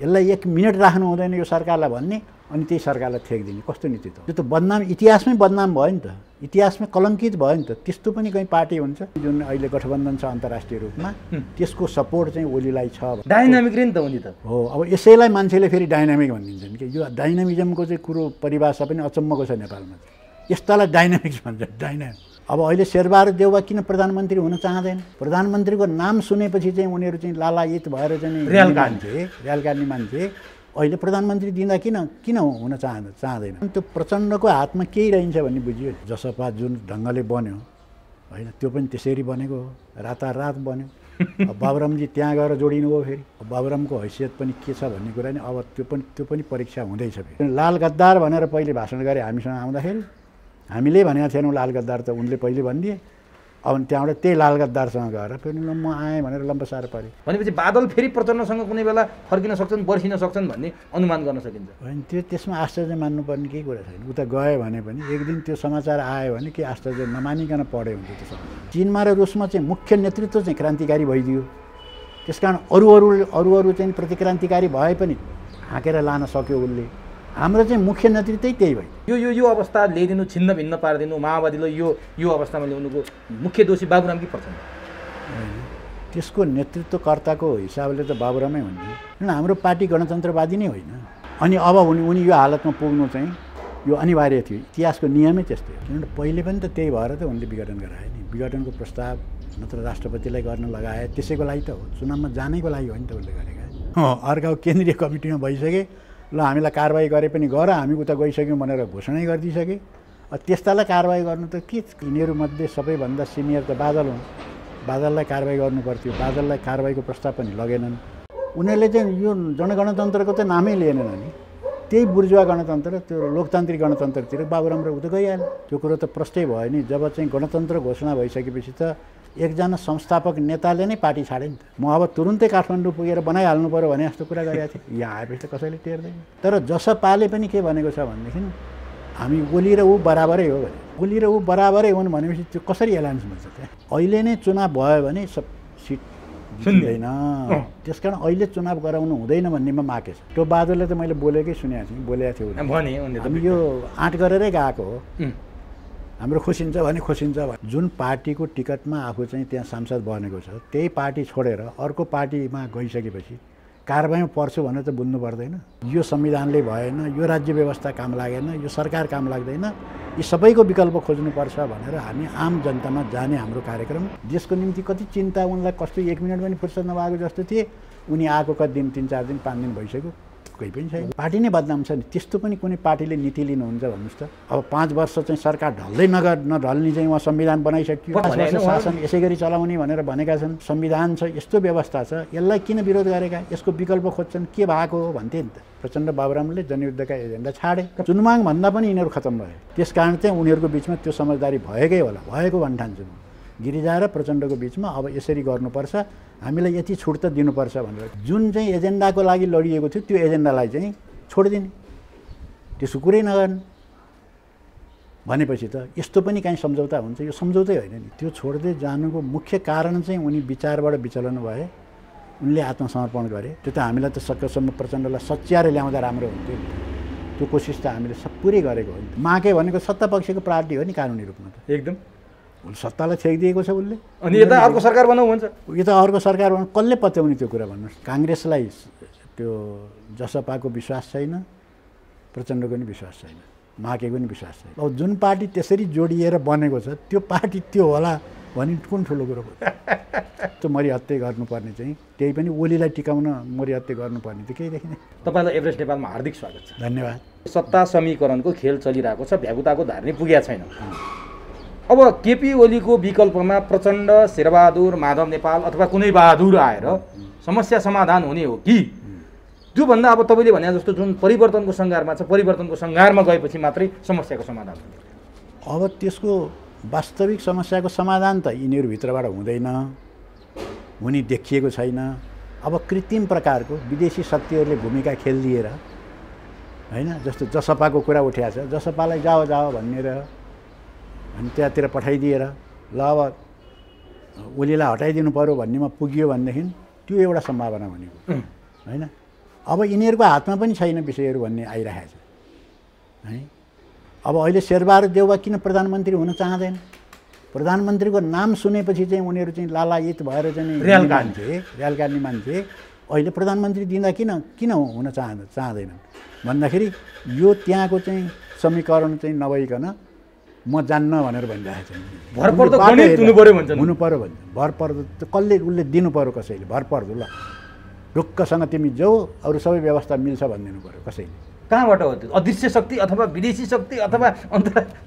यसलाई 1 मिनेट राख्नु हुँदैन यो सरकारलाई भन्ने अनि त्यही सरकारलाई ठेक्दिने कस्तो नीति त त्यो त बदनाम इतिहासमै बदनाम भयो नि त इतिहासमै कलङ्कित भयो नि त त्यस्तो पनि कहीँ पार्टी हुन्छ जुन अहिले गठबन्धन छ अन्तर्राष्ट्रिय रूपमा त्यसको सपोर्ट चाहिँ ओलीलाई छ डाइनामिक रे नि त उनी त हो अब यसैलाई मान्छेले फेरि डाइनामिक भनिदिन्छन् कि यो डाइनामिजमको चाहिँ कुरो परिभाषा पनि अचम्मको छ नेपालमा यस्तालाई डाइनामिक्स भन्छ डाइनामिक अब अहिले शेरबहादुर देउवा किन प्रधानमन्त्री हुन चाहँदैन प्रधानमन्त्रीको नाम सुनेपछि चाहिँ उनीहरू चाहिँ लालायित भएर चाहिँ र्याल काट्ने मान्छे अहिले प्रधानमन्त्री दिँदा किन हुन चाहँदैन त्यो प्रचण्डको हातमा केही रहन्छ भन्ने बुझियो जसपा जुन ढङ्गले बन्यो होइन त्यो पनि त्यसरी बनेको हो रातारात बन्यो बाबुरामजी त्यहाँ गएर जोडिनु हो फेरि बाबुरामको हैसियत पनि के छ भन्ने कुरा नि अब त्यो पनि परीक्षा हुँदैछ फेरि लाल गद्दार भनेर पहिले भाषण गरे हामीसँग आउँदाखेरि हामीले भनेका थिएनौँ लाल गद्दार त उनले पहिले भनिदिए अब त्यहाँबाट त्यही लाल गद्दारसँग गएर फेरि म आएँ भनेर लम्बसार पऱ्यो भनेपछि बादल फेरि प्रचण्डसँग कुनै बेला फर्किन सक्छन् बर्सिन सक्छन् भन्ने अनुमान गर्न सकिन्छ होइन त्यसमा आश्चर्य मान्नुपर्ने केही कुरा छैन उता गयो भने पनि एक दिन त्यो समाचार आयो भने के आश्चर्य नमानिकन पढ्यो हुन्छ त्यो समाचार चीनमा र रुसमा चाहिँ मुख्य नेतृत्व चाहिँ क्रान्तिकारी भइदियो त्यसकारण अरू चाहिँ प्रतिक्रान्तिकारी भए पनि हाँकेर लान सक्यो उसले हाम्रो चाहिँ मुख्य नेतृत्वै त्यही भयो यो अवस्था ल्याइदिनु छिन्न भिन्न पारिदिनु माओवादीलाई यो अवस्थामा ल्याउनुको मुख्य दोषी बाबुराम कि प्रचण्ड त्यसको नेतृत्वकर्ताको हिसाबले त बाबुरामै हुन्छ किन हाम्रो पार्टी गणतन्त्रवादी नै होइन अनि अब उनी यो हालतमा पुग्नु चाहिँ यो अनिवार्य थियो इतिहासको नियमै त्यस्तै हो किनभने पहिले पनि त त्यही भएर त उनले विघटन गराए नि विघटनको प्रस्ताव नत्र राष्ट्रपतिलाई गर्न लगाए त्यसैको लागि त हो चुनावमा जानैको लागि हो नि त उसले गरेका अर्को केन्द्रीय कमिटीमा भइसके ल हामीलाई कारवाही गरे पनि गर हामी उता गइसक्यौँ भनेर घोषणै गरिदिइसके त्यस्तालाई कारवाही गर्नु त के यिनीहरूमध्ये सबैभन्दा सिनियर त बादल हुन् बादललाई कारवाही गर्नु पर्थ्यो बादललाई कारवाहीको प्रस्ताव पनि लगेनन् उनीहरूले चाहिँ यो जनगणतन्त्रको त नामै लिएनन् नि त्यही बुर्जुवा गणतन्त्र त्यो लोकतान्त्रिक गणतन्त्रतिर बाबुराम र उता गइहाल्यो त्यो कुरो त प्रष्टै भयो नि जब चाहिँ गणतन्त्र घोषणा भइसकेपछि त एकजना संस्थापक नेताले नै पार्टी छाडे नि त म अब तुरुन्तै काठमाडौँ पुगेर बनाइहाल्नु पऱ्यो भने जस्तो कुरा गरेको थिएँ यहाँ आएपछि त कसैले टेर्दैन तर जसपाले पनि के भनेको छ भनेदेखि हामी ओली र ऊ बराबरै हो भने ओली र ऊ बराबरै हुन् भनेपछि त्यो कसरी एलायन्स हुन्छ त्यहाँ अहिले नै चुनाव भयो भने सब सिट जित्दैन त्यसकारण अहिले चुनाव गराउनु हुँदैन भन्नेमा माके छ त्यो बादलले त मैले बोलेको थियो हामी यो आँट गरेरै गएको हो हाम्रो खोसिन्छ भने जुन पार्टीको टिकटमा आफू चाहिँ त्यहाँ सांसद बनेको छ त्यही पार्टी छोडेर अर्को पार्टीमा गइसकेपछि कारबाहीमा पर्छु भनेर त बुझ्नु पर्दैन यो संविधानले भएन यो राज्य व्यवस्था काम लागेन यो सरकार काम लाग्दैन यी सबैको विकल्प खोज्नुपर्छ भनेर हामी आम जनतामा जाने हाम्रो कार्यक्रम देशको निम्ति कति चिन्ता उनलाई कस्तो 1 मिनट पनि फुर्सद नभएको जस्तो थिए उनी आएको कति दिन 3-4 दिन 5 दिन भइसक्यो कोही पनि छैन पार्टी नै बदनाम छ नि त्यस्तो पनि कुनै पार्टीले नीति लिनुहुन्छ भन्नुहोस् त अब 5 वर्ष चाहिँ सरकार ढल्दै नढल्ने चाहिँ उहाँ संविधान बनाइसक्यो 5 वर्ष शासन यसै गरी चलाउने भनेर भनेका छन् संविधान छ यस्तो व्यवस्था छ यसलाई किन विरोध गरेका यसको विकल्प खोज्छन् के भएको हो भन्थे नि त प्रचण्ड बाबुरामले जनयुद्धका एजेन्डा छाडे चुनमाग भन्दा पनि यिनीहरू खतम भए त्यसकारण चाहिँ उनीहरूको बिचमा त्यो समझदारी भएकै होला भएको भन्ठान्छु म गिरिजा र प्रचण्डको बिचमा अब यसरी गर्नुपर्छ हामीलाई यति छुट त दिनुपर्छ भनेर जुन चाहिँ एजेन्डाको लागि लडिएको थियो त्यो एजेन्डालाई चाहिँ छोडिदिने त्यसको कुरै नगर्ने भनेपछि त यस्तो पनि काहीँ सम्झौता हुन्छ यो सम्झौतै होइन नि त्यो छोड्दै जानुको मुख्य कारण चाहिँ उनी विचारबाट विचलन भए उनले आत्मसमर्पण गरे त्यो त हामीलाई त सकेसम्म प्रचण्डलाई सच्याएर ल्याउँदा राम्रो हुन्थ्यो त्यो कोसिस त हामीले पुरै गरेको हो माके भनेको सत्तापक्षको पार्टी हो नि कानुनी रूपमा त एकदम सत्तालाई छेकिदिएको छ उसले अनि यता अर्को सरकार बनाऊ भन्छ यता अर्को सरकार बनाऊ कसले पत्याउने त्यो कुरा भन्नुहोस् काङ्ग्रेसलाई त्यो जसपाको विश्वास छैन प्रचण्डको पनि विश्वास छैन माकेको पनि विश्वास छैन अब जुन पार्टी त्यसरी जोडिएर बनेको छ त्यो पार्टी त्यो होला भने कुन ठुलो कुरो हो त्यो मरिहत्ते गर्नुपर्ने चाहिँ त्यही पनि ओलीलाई टिकाउन मरिहत्ते गर्नुपर्ने त केही देखिँदैन तपाईँलाई एभरेस्ट नेपालमा हार्दिक स्वागत छ धन्यवाद सत्ता समीकरणको खेल चलिरहेको छ भ्यागुताको धार्नी पुगेको छैन अब केपी ओलीको विकल्पमा प्रचण्ड शेरबहादुर माधव नेपाल अथवा कुनै बहादुर आएर समस्या समाधान हुने हो कि त्योभन्दा अब तपाईँले भने जस्तो जुन परिवर्तनको सङ्घारमा छ परिवर्तनको सङ्घारमा गएपछि मात्रै समस्याको समाधान हुन्छ अब त्यसको वास्तविक समस्याको समाधान त यिनीहरूभित्रबाट हुँदैन हुने देखिएको छैन अब कृत्रिम प्रकारको विदेशी शक्तिहरूले भूमिका खेलिदिएर होइन जस्तो जसपाको कुरा उठेको छ जसपालाई जाओ भनेर अनि त्यहाँतिर पठाइदिएर ल अब ओलीलाई हटाइदिनु पऱ्यो भन्नेमा पुग्यो भनेदेखि त्यो एउटा सम्भावना भनेको होइन अब यिनीहरूको हातमा पनि छैन विषयहरू भन्ने आइरहेको छ है। अब अहिले शेरबहादुर देउवा किन प्रधानमन्त्री हुन चाहँदैन? प्रधानमन्त्रीको नाम सुनेपछि चाहिँ उनीहरू चाहिँ लालायित भएर चाहिँ र्याल काट्ने मान्छे अहिले प्रधानमन्त्री दिँदा किन हुन चाहँदैनन् भन्दाखेरि यो त्यहाँको चाहिँ समीकरण चाहिँ नभइकन म जान्न भनेर भनिरहेको छ। भरपर्दो गणित हुनु पर्यो भन्छ, हुनु पर्यो भन्छ। भरपर्दो कसले उसले दिनु पर्यो, कसैले भरपर्दो ल ढुक्कसँग तिमी जाऊ अरू सबै व्यवस्था मिल्छ भनिदिनु पर्यो कसैले। कहाँबाट हो त्यो? अदृश्य शक्ति अथवा विदेशी शक्ति अथवा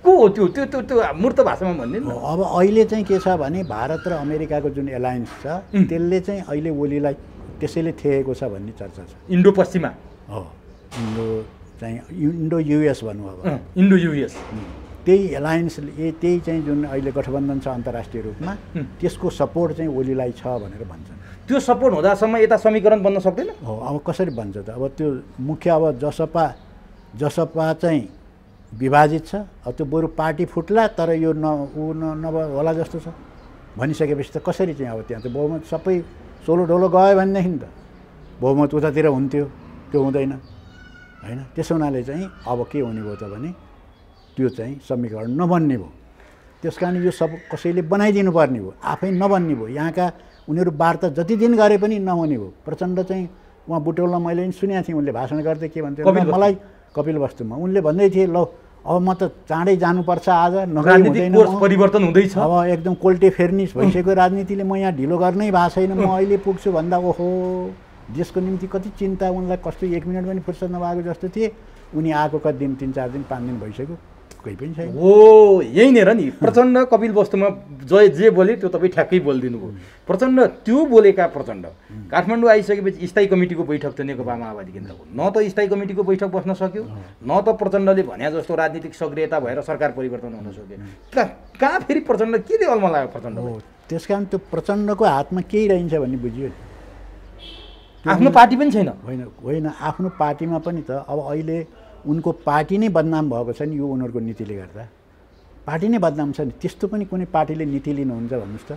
को हो त्यो त्यो त्यो त्यो मूर्त भाषामा भनिदिनु। अब अहिले चाहिँ के छ भने भारत र अमेरिकाको जुन एलायन्स छ त्यसले चाहिँ अहिले ओलीलाई त्यसैले थिएको छ भन्ने चर्चा छ। इन्डो पश्चिमा हो, इन्डो युएस भनौँ। अब इन्डो युएस त्यही एलायन्सले त्यही चाहिँ जुन अहिले गठबन्धन छ अन्तर्राष्ट्रिय रूपमा त्यसको सपोर्ट चाहिँ ओलीलाई छ भनेर भन्छन्। त्यो सपोर्ट हुँदासम्म यता समीकरण बन्न सक्दैन। हो, अब कसरी बन्छ त? अब त्यो मुख्य अब जसपा चाहिँ विभाजित छ। अब त्यो बरु पार्टी फुट्ला तर यो होला जस्तो छ भनिसकेपछि त कसरी चाहिँ अब त्यहाँ त बहुमत सबै सोलो डोलो गयो भनेदेखि त बहुमत उतातिर हुन्थ्यो, त्यो हुँदैन होइन। त्यसो हुनाले चाहिँ अब के हुने भयो त भने त्यो चाहिँ समीकरण नबन्ने भयो। त्यस कारण यो सब कसैले बनाइदिनु पर्ने भयो, आफै नबन्ने भयो। यहाँका उनीहरू वार्ता जति दिन गरे पनि नहुने भयो। प्रचण्ड चाहिँ उहाँ बुटोलमा मैले पनि सुनेको थिएँ, उनले भाषण गर्दै के भन्थ्यो मलाई कपिल वस्तुमा उनले भन्दै थिए ल अब म त चाँडै जानुपर्छ, आज नगई हुँदैन, परिवर्तन हुँदैछ, अब एकदम कोल्टे फेर्निस भइसक्यो राजनीतिले, म यहाँ ढिलो गर्नै भएको छैन, म अहिले पुग्छु भन्दा ओहो देशको निम्ति कति चिन्ता उनलाई, कस्तो 1 मिनट पनि फुर्सद नभएको जस्तो थिए। उनी आएको कति दिन 3-4 दिन 5 दिन भइसक्यो, केही पनि छैन। हो, यही नै र नि। प्रचण्ड कपिल वस्तुमा जे बोले त्यो तपाईँ ठ्याक्कै बोलिदिनु भयो। प्रचण्ड त्यो बोलेका प्रचण्ड काठमाडौँ आइसकेपछि स्थायी कमिटीको बैठक त नेकपा माओवादी केन्द्रको न त स्थायी कमिटीको बैठक बस्न सक्यो, न त प्रचण्डले भने जस्तो राजनीतिक सक्रियता भएर सरकार परिवर्तन हुन सक्यो। कहाँ फेरि प्रचण्ड के अल्मा लाग्यो प्रचण्ड? हो, त्यस कारण त्यो प्रचण्डको हातमा केही रहन्छ भन्ने बुझियो। आफ्नो पार्टी पनि छैन। होइन, आफ्नो पार्टीमा पनि त अब अहिले उनको पार्टी नै बदनाम भएको छ नि, यो उनीहरूको नीतिले गर्दा पार्टी नै बदनाम छ नि। त्यस्तो पनि कुनै पार्टीले नीति लिनुहुन्छ भन्नुहोस् त?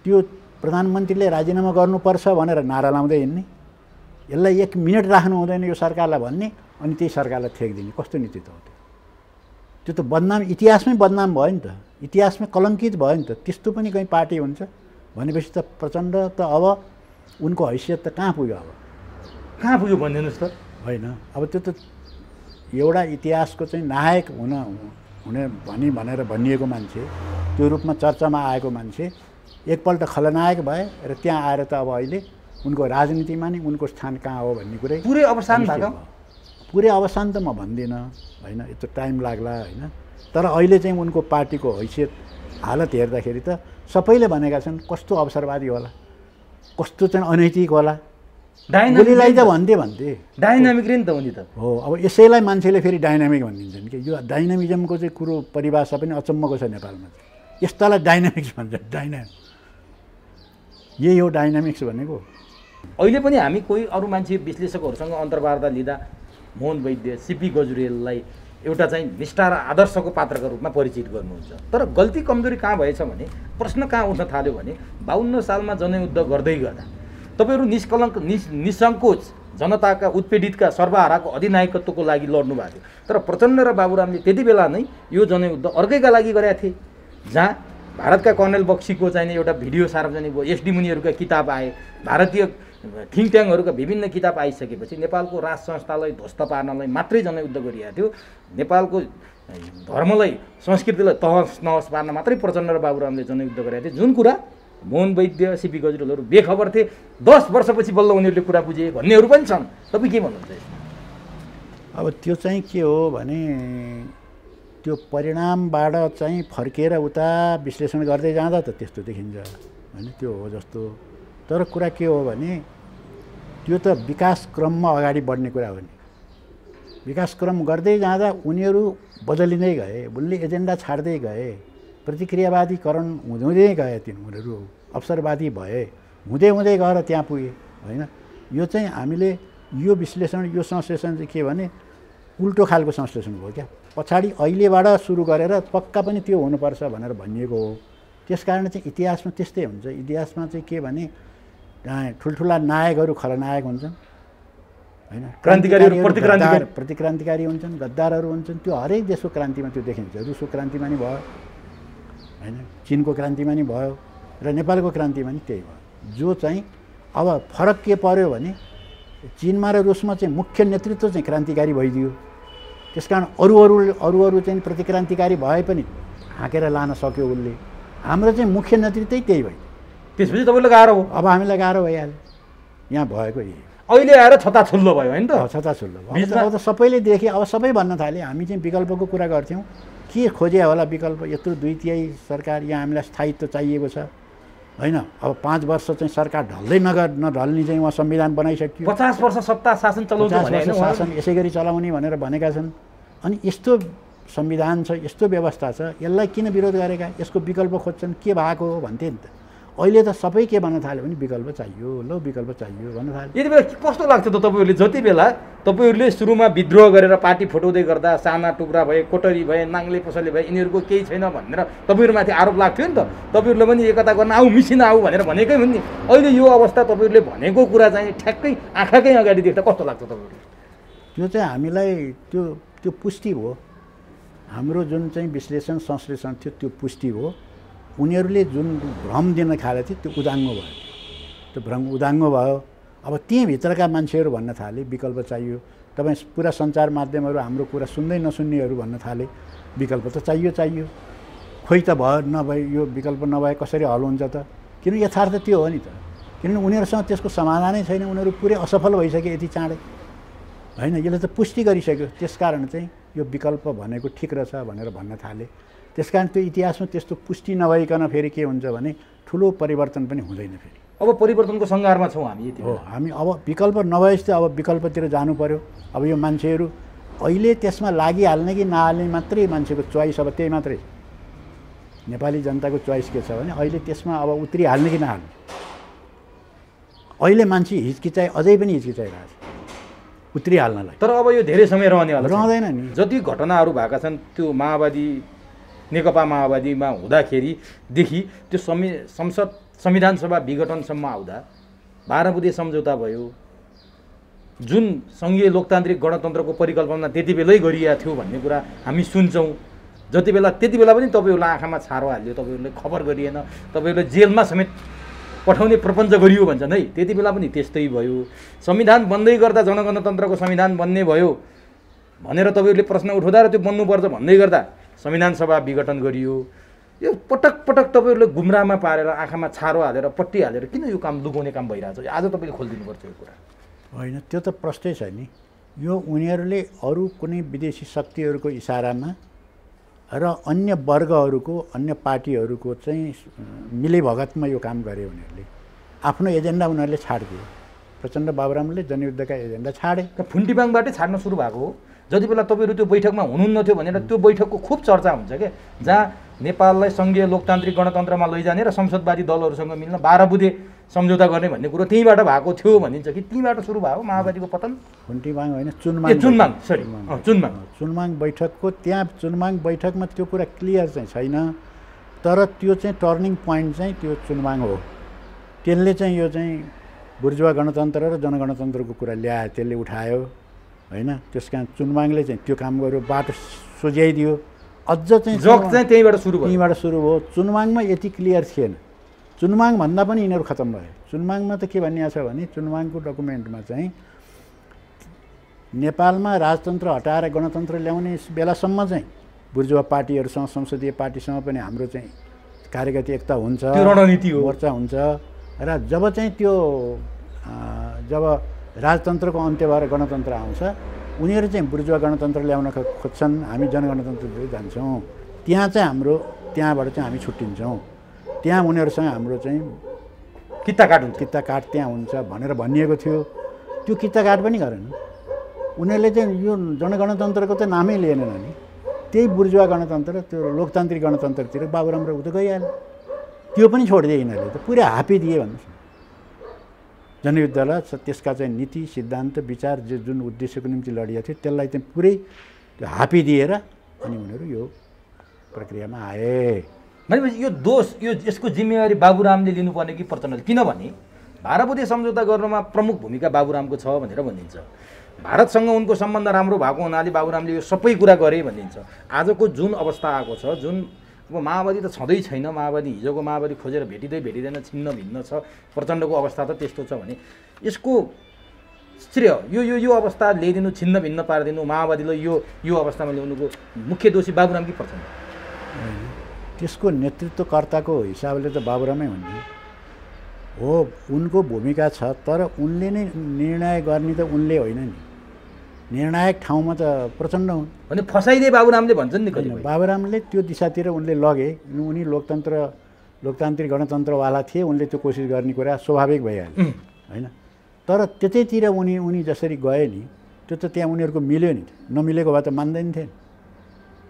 त्यो प्रधानमन्त्रीले राजीनामा गर्नुपर्छ भनेर नारा लाउँदै हिँड्ने, यसलाई 1 मिनट राख्नु हुँदैन यो सरकारलाई भन्ने, अनि त्यही सरकारलाई ठेक्दिने, कस्तो नीति त हो त्यो? त बदनाम, इतिहासमै बदनाम भयो नि त, इतिहासमै कलङ्कित भयो नि त। त्यस्तो पनि कहीँ पार्टी हुन्छ भनेपछि त प्रचण्ड त अब उनको हैसियत त कहाँ पुग्यो? अब कहाँ पुग्यो भनिदिनुहोस् त? होइन, अब त्यो त एउटा इतिहासको चाहिँ नायक हुने भनेर भनिएको मान्छे, त्यो रूपमा चर्चामा आएको मान्छे एकपल्ट खलनायक भए र त्यहाँ आएर त अब अहिले उनको राजनीतिमा नै उनको स्थान कहाँ हो भन्ने कुरै पुरै अवसान भएको। पुरै अवसान त म भन्दिनँ होइन, यत्रो टाइम लाग्ला होइन। तर अहिले चाहिँ उनको पार्टीको हैसियत हालत हेर्दाखेरि त सबैले भनेका छन् कस्तो अवसरवादी होला, कस्तो चाहिँ अनैतिक होला। गोलीलाई त भन्थे डाइनामिक रे नि त उनी त। हो, अब यसैलाई मान्छेले फेरि डाइनामिक भनिदिन्छन् कि यो डाइनामिजमको चाहिँ कुरो परिभाषा पनि अचम्मको छ नेपालमा। यस्तालाई डाइनामिक्स भन्छ, डाइनामिक यही हो डाइनामिक्स भनेको। अहिले पनि हामी कोही अरू मान्छे विश्लेषकहरूसँग अन्तर्वार्ता लिँदा मोहन वैद्य, सीपी गजुरेललाई एउटा चाहिँ निष्ठा र आदर्शको पात्रका रूपमा परिचित गर्नुहुन्छ। तर गल्ती कमजोरी कहाँ भएछ भने, प्रश्न कहाँ उठ्न थाल्यो भने 52 सालमा जनयुद्ध गर्दै गर्दा तपाईँहरू निष्कलङ्क निसङ्कोच जनताका उत्पीडितका सर्वहाराको अधिनायकत्वको लागि लड्नु भएको थियो। तर प्रचण्ड र बाबुरामले त्यति बेला नै यो जनयुद्ध अर्कैका लागि गरेका थिए। जहाँ भारतका कर्नेल बक्सीको चाहिँ एउटा भिडियो सार्वजनिक भयो, एसडी मुनिहरूका किताब आए, भारतीय थिङ्क ट्याङ्कहरूका विभिन्न किताब आइसकेपछि नेपालको राज संस्थालाई ध्वस्त पार्नलाई मात्रै जनयुद्ध गरिएको थियो। नेपालको धर्मलाई, संस्कृतिलाई तहस नहस पार्न मात्रै प्रचण्ड र बाबुरामले जनयुद्ध गरेका थिए। जुन कुरा मोहन वैद्य, सीपी गजुरेलहरू बेखबर थिए, 10 वर्षपछि बल्ल उनीहरूले कुरा बुझे भन्नेहरू पनि छन्। तपाईँ के भन्नुहुन्छ? अब त्यो चाहिँ के हो भने त्यो परिणामबाट चाहिँ फर्किएर उता विश्लेषण गर्दै जाँदा त त्यस्तो देखिन्छ होइन, त्यो हो जस्तो। तर कुरा के हो भने त्यो त विकास क्रममा अगाडि बढ्ने कुरा हो नि। विकास क्रम गर्दै जाँदा उनीहरू बदलिँदै गए, उनले एजेन्डा छाड्दै गए, प्रतिक्रियावादीकरण हुँदै गए, तिनीहरू अवसरवादी भए, हुँदै हुँदै गएर त्यहाँ पुगे होइन। यो चाहिँ हामीले यो विश्लेषण, यो संश्लेषण चाहिँ के भने उल्टो खालको संश्लेषण हो क्या। पछाडि अहिलेबाट सुरु गरेर पक्का पनि त्यो हुनुपर्छ भनेर भनिएको हो। त्यस कारण चाहिँ इतिहासमा त्यस्तै हुन्छ। इतिहासमा चाहिँ के भने ठुल्ठुला नायकहरू खलनायक हुन्छन्, होइन क्रान्तिकारीहरू प्रतिक्रान्तिकारी हुन्छन्, गद्दारहरू हुन्छन्। त्यो हरेक देशको क्रान्तिमा त्यो देखिन्छ। रुसको क्रान्तिमा नि भयो होइन, चिनको क्रान्तिमा नि भयो र नेपालको क्रान्तिमा नि त्यही भयो। जो चाहिँ अब फरक के पर्यो भने चिनमा र रुसमा चाहिँ मुख्य नेतृत्व चाहिँ क्रान्तिकारी भइदियो। त्यसकारण अरू चाहिँ प्रतिक्रान्तिकारी भए पनि हाँकेर लान सक्यो उसले। हाम्रो चाहिँ मुख्य नेतृत्वै त्यही भयो। त्यसपछि तपाईँलाई गाह्रो हो। अब हामीलाई गाह्रो भइहाल्यो। यहाँ भएको यही अहिले आएर छताछुल्लो भयो होइन त? छताछुल्लो भयो। अब त सबैले देखे। अब सबै भन्न थाले। हामी चाहिँ विकल्पको कुरा गर्थ्यौँ, के खोजे होला विकल्प? यत्रो 2/3 सरकार, यहाँ हामीलाई स्थायित्व चाहिएको छ होइन। अब 5 वर्ष चाहिँ सरकार ढल्दै नढल्ने चाहिँ उहाँ संविधान बनाइसक्यो। 50 वर्ष सत्ता शासन चलाउँछ भने शासन यसै गरी चलाउने भनेर भनेका छन्। अनि यस्तो संविधान छ, यस्तो व्यवस्था छ, यसलाई किन विरोध गरेका? यसको विकल्प खोज्छन्, के भएको हो भन्थे नि त। अहिले त सबै के भन्न थाल्यो भने विकल्प चाहियो, ल विकल्प चाहियो भन्न थाल्यो। यति बेला कस्तो लाग्छ त तपाईँहरूले? जति बेला तपाईँहरूले सुरुमा विद्रोह गरेर पार्टी फुटाउँदै गर्दा साना टुक्रा भए, कोटरी भए, नाङ्ले पसले भए, यिनीहरूको केही छैन भनेर तपाईँहरूमाथि आरोप लाग्थ्यो नि त। तपाईँहरूले पनि एकता गर्न आऊ, मिसिन आऊ भनेर भनेकै हुन् नि। अहिले यो अवस्था तपाईँहरूले भनेको कुरा चाहिँ ठ्याक्कै आँखाकै अगाडि देख्दा कस्तो लाग्छ तपाईँहरूले? त्यो चाहिँ हामीलाई त्यो पुष्टि हो। हाम्रो जुन चाहिँ विश्लेषण संश्लेषण थियो त्यो पुष्टि हो। उनीहरूले जुन भ्रम दिन थाले थियो त्यो उदाङ्गो भयो। त्यो भ्रम उदाङ्गो भयो। अब त्यहीँभित्रका मान्छेहरू भन्न थाले विकल्प चाहियो। तपाईँ पुरा सञ्चार माध्यमहरू हाम्रो कुरा सुन्दै नसुन्नेहरू भन्न थाले विकल्प त चाहियो। खोइ त भयो नभए यो विकल्प नभए कसरी हल हुन्छ त? किन यथार्थ त्यो हो नि त। किनभने उनीहरूसँग त्यसको समाधानै छैन। उनीहरू पुरै असफल भइसके यति चाँडै होइन। यसले त पुष्टि गरिसक्यो। त्यसकारण चाहिँ यो विकल्प भनेको ठिक रहेछ भनेर भन्न थाले। त्यसकारण त्यो इतिहासमा त्यस्तो पुष्टि नभइकन फेरि के हुन्छ भने ठुलो परिवर्तन पनि हुँदैन फेरि। अब परिवर्तनको सङ्घारमा छौँ हामी। यति हो, हामी अब विकल्प नभएपछि अब विकल्पतिर जानु पर्यो। अब यो मान्छेहरू अहिले त्यसमा लागिहाल्ने कि नहाल्ने मात्रै मान्छेको चोइस। अब त्यही मात्रै नेपाली जनताको चोइस के छ भने अहिले त्यसमा अब उत्रिहाल्ने कि नहाल्ने। अहिले मान्छे हिचकिचाइ अझै पनि हिचकिचाइरहेको छ उत्रिहाल्नलाई। तर अब यो धेरै समय रहँदैन नि। जति घटनाहरू भएका छन् त्यो माओवादी नेकपा माओवादीमा हुँदाखेरिदेखि त्यो संविधान सभा विघटनसम्म आउँदा 12 बुँदे सम्झौता भयो, जुन सङ्घीय लोकतान्त्रिक गणतन्त्रको परिकल्पना त्यति बेलै गरिएको थियो भन्ने कुरा हामी सुन्छौँ। त्यति बेला पनि तपाईँहरूलाई आँखामा छारो हाल्यो, तपाईँहरूले खबर गरिएन, तपाईँहरूले जेलमा समेत पठाउने प्रपञ्च गरियो भन्छन् है। त्यति बेला पनि त्यस्तै भयो। संविधान बन्दै गर्दा जनगणतन्त्रको संविधान बन्ने भयो भनेर तपाईँहरूले प्रश्न उठाउँदा र त्यो बन्नुपर्छ भन्दै गर्दा संविधान सभा विघटन गरियो। यो पटक पटक तपाईँहरूले गुमराहमा पारेर आँखामा छारो हालेर पट्टी हालेर किन यो काम लुकाउने काम भइरहेछ? आज तपाईँले खोलिदिनुपर्छ यो कुरा। होइन, त्यो त प्रश्नै छ नि। यो उनीहरूले अरू कुनै विदेशी शक्तिहरूको इसारामा र अन्य वर्गहरूको, अन्य पार्टीहरूको चाहिँ मिलेभगतमा यो काम गरे। उनीहरूले आफ्नो एजेन्डा उनीहरूले छाडिदियो। प्रचण्ड बाबुरामले जनयुद्धका एजेन्डा छाडे। फुन्टीबाङबाटै छाड्न सुरु भएको हो। जति बेला तपाईँहरू त्यो बैठकमा हुनुहुन्न थियो भनेर त्यो बैठकको खुब चर्चा हुन्छ क्या, जहाँ नेपाललाई सङ्घीय लोकतान्त्रिक गणतन्त्रमा लैजाने र संसदवादी दलहरूसँग मिल्न 12 बुँदे सम्झौता गर्ने भन्ने कुरो त्यहीँबाट भएको थियो भनिन्छ कि त्यहीँबाट सुरु भएको माओवादीको पतन? फुन्टीबाङ होइन, चुनमाङ बैठकको त्यहाँ चुनमाङ बैठकमा त्यो कुरा क्लियर चाहिँ छैन। तर त्यो चाहिँ टर्निङ पोइन्ट चाहिँ त्यो चुनमाङ हो। त्यसले चाहिँ यो चाहिँ बुर्जुवा गणतन्त्र र जनगणतन्त्रको कुरा ल्यायो, त्यसले उठायो होइन। त्यस कारण चुनमाङले चाहिँ त्यो काम गर्यो, बाटो सोझ्याइदियो। अझ चाहिँ त्यहीँबाट सुरु भयो। चुनमाङमा यति क्लियर थिएन। चुनमाङ भन्दा पनि यिनीहरू खतम भयो। चुनमाङमा त के भनिएको छ भने चुनमाङको डकुमेन्टमा चाहिँ नेपालमा राजतन्त्र हटाएर गणतन्त्र ल्याउने बेलासम्म चाहिँ बुर्जुवा पार्टीहरूसँग, संसदीय पार्टीसँग पनि हाम्रो चाहिँ कार्यगति एकता हुन्छ, रणनीति हो, मोर्चा हुन्छ। र जब चाहिँ त्यो जब राजतन्त्रको अन्त्य भएर गणतन्त्र आउँछ, उनीहरू चाहिँ बुर्जुवा गणतन्त्र ल्याउन खोज्छन्, हामी जनगणतन्त्रतिर जान्छौँ। त्यहाँबाट चाहिँ हामी छुट्टिन्छौँ। त्यहाँ उनीहरूसँग हाम्रो चाहिँ कित्ताकाट त्यहाँ हुन्छ भनेर भनिएको थियो। त्यो कित्ताकाट पनि गरेन उनीहरूले। चाहिँ यो जनगणतन्त्रको त नामै लिएनन् नि। त्यही बुर्जुवा गणतन्त्र, त्यो लोकतान्त्रिक गणतन्त्रतिर बाबुराम र उता गइहाल्यो। त्यो पनि छोडिदिए यिनीहरूले, त पुरै हापिदिए भन्नुहोस् न। जनयुद्धलाई त्यसका चाहिँ नीति सिद्धान्त विचार जुन उद्देश्यको निम्ति लडिएको थियो त्यसलाई चाहिँ पुरै त्यो हापिदिएर अनि उनीहरू यो प्रक्रियामा आए। भनेपछि यो दोष, यसको जिम्मेवारी बाबुरामले लिनुपर्ने कि प्रचण्डले? किनभने 12 बुँदे सम्झौता गर्नमा प्रमुख भूमिका बाबुरामको छ भनेर भनिन्छ। भारतसँग उनको सम्बन्ध राम्रो भएको हुनाले बाबुरामले यो सबै कुरा गरे भनिन्छ। आजको जुन अवस्था आएको छ, जुन अब माओवादी त छँदै छैन, माओवादी हिजोको माओवादी खोजेर भेटिँदैन, छिन्न भिन्न छ, प्रचण्डको अवस्था त त्यस्तो छ भने यसको श्रेय यो अवस्था ल्याइदिनु, छिन्न भिन्न पारिदिनु, माओवादीलाई यो अवस्थामा ल्याउनुको मुख्य दोषी बाबुराम कि प्रचण्ड? त्यसको नेतृत्वकर्ताको हिसाबले त बाबुरामै हुन् हो, उनको भूमिका छ, तर उनले नै निर्णय गर्ने त उनले होइन नि, निर्णायक ठाउँमा त प्रचण्ड हुन्। भने फसाइदिए बाबुरामले भन्छन् नि कहिले। बाबुरामले त्यो दिशातिर उनले लगे, उनी लोकतान्त्रिक गणतन्त्रवाला थिए, उनले त्यो कोसिस गर्ने कुरा स्वाभाविक भइहाल्यो होइन। तर त्यतैतिर उनी जसरी गए नि, त्यो त त्यहाँ उनीहरूको मिल्यो नि, नमिलेको भए त मान्दैन थिए।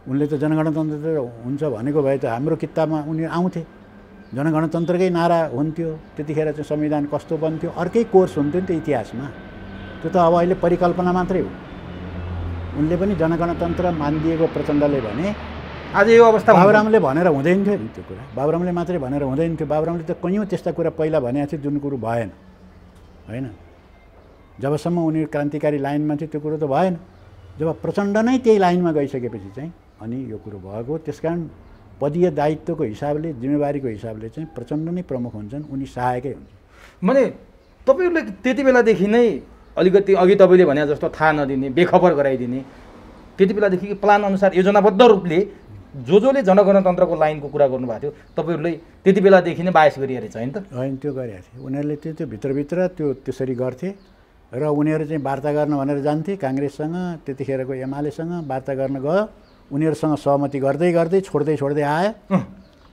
उनले त जनगणतन्त्र हुन्छ भनेको भए त हाम्रो किताबमा उनी आउँथे, जनगणतन्त्रकै नारा हुन्थ्यो, त्यतिखेर चाहिँ संविधान कस्तो बन्थ्यो, अर्कै कोर्स हुन्थ्यो नि त इतिहासमा। त्यो त अब अहिले परिकल्पना मात्रै हो। उनले पनि जनगणतन्त्र मानिदिएको प्रचण्डले भने आज यो अवस्था बाबुरामले भनेर हुँदैन थियो नि त्यो कुरा, बाबुरामले मात्रै भनेर हुँदैन थियो। बाबुरामले त कैयौँ त्यस्ता कुरा पहिला भनेको थियो जुन कुरो भएन होइन। जबसम्म उनी क्रान्तिकारी लाइनमा थियो त्यो कुरो त भएन। जब प्रचण्ड नै त्यही लाइनमा गइसकेपछि चाहिँ अनि यो कुरो भएको। त्यसकारण पदीय दायित्वको हिसाबले, जिम्मेवारीको हिसाबले चाहिँ प्रचण्ड नै प्रमुख हुन्छन्, उनी सहायकै हुन्छन्। भने तपाईँहरूले त्यति बेलादेखि नै अलिकति अघि तपाईँले भने जस्तो थाहा नदिने, बेखबर गराइदिने, त्यति बेलादेखि प्लान अनुसार योजनाबद्ध रूपले जसले जनगणतन्त्रको लाइनको कुरा गर्नुभएको थियो तपाईँहरूले त्यति बेलादेखि नै बायस गरिरहेछ होइन त? होइन, त्यो गरेका थिए उनीहरूले। त्यो भित्रभित्र त्यसरी गर्थे र उनीहरू चाहिँ वार्ता गर्न भनेर जान्थे काङ्ग्रेससँग, त्यतिखेरको एमालेसँग वार्ता गर्न गयो, उनीहरूसँग सहमति गर्दै गर्दै छोड्दै आयो,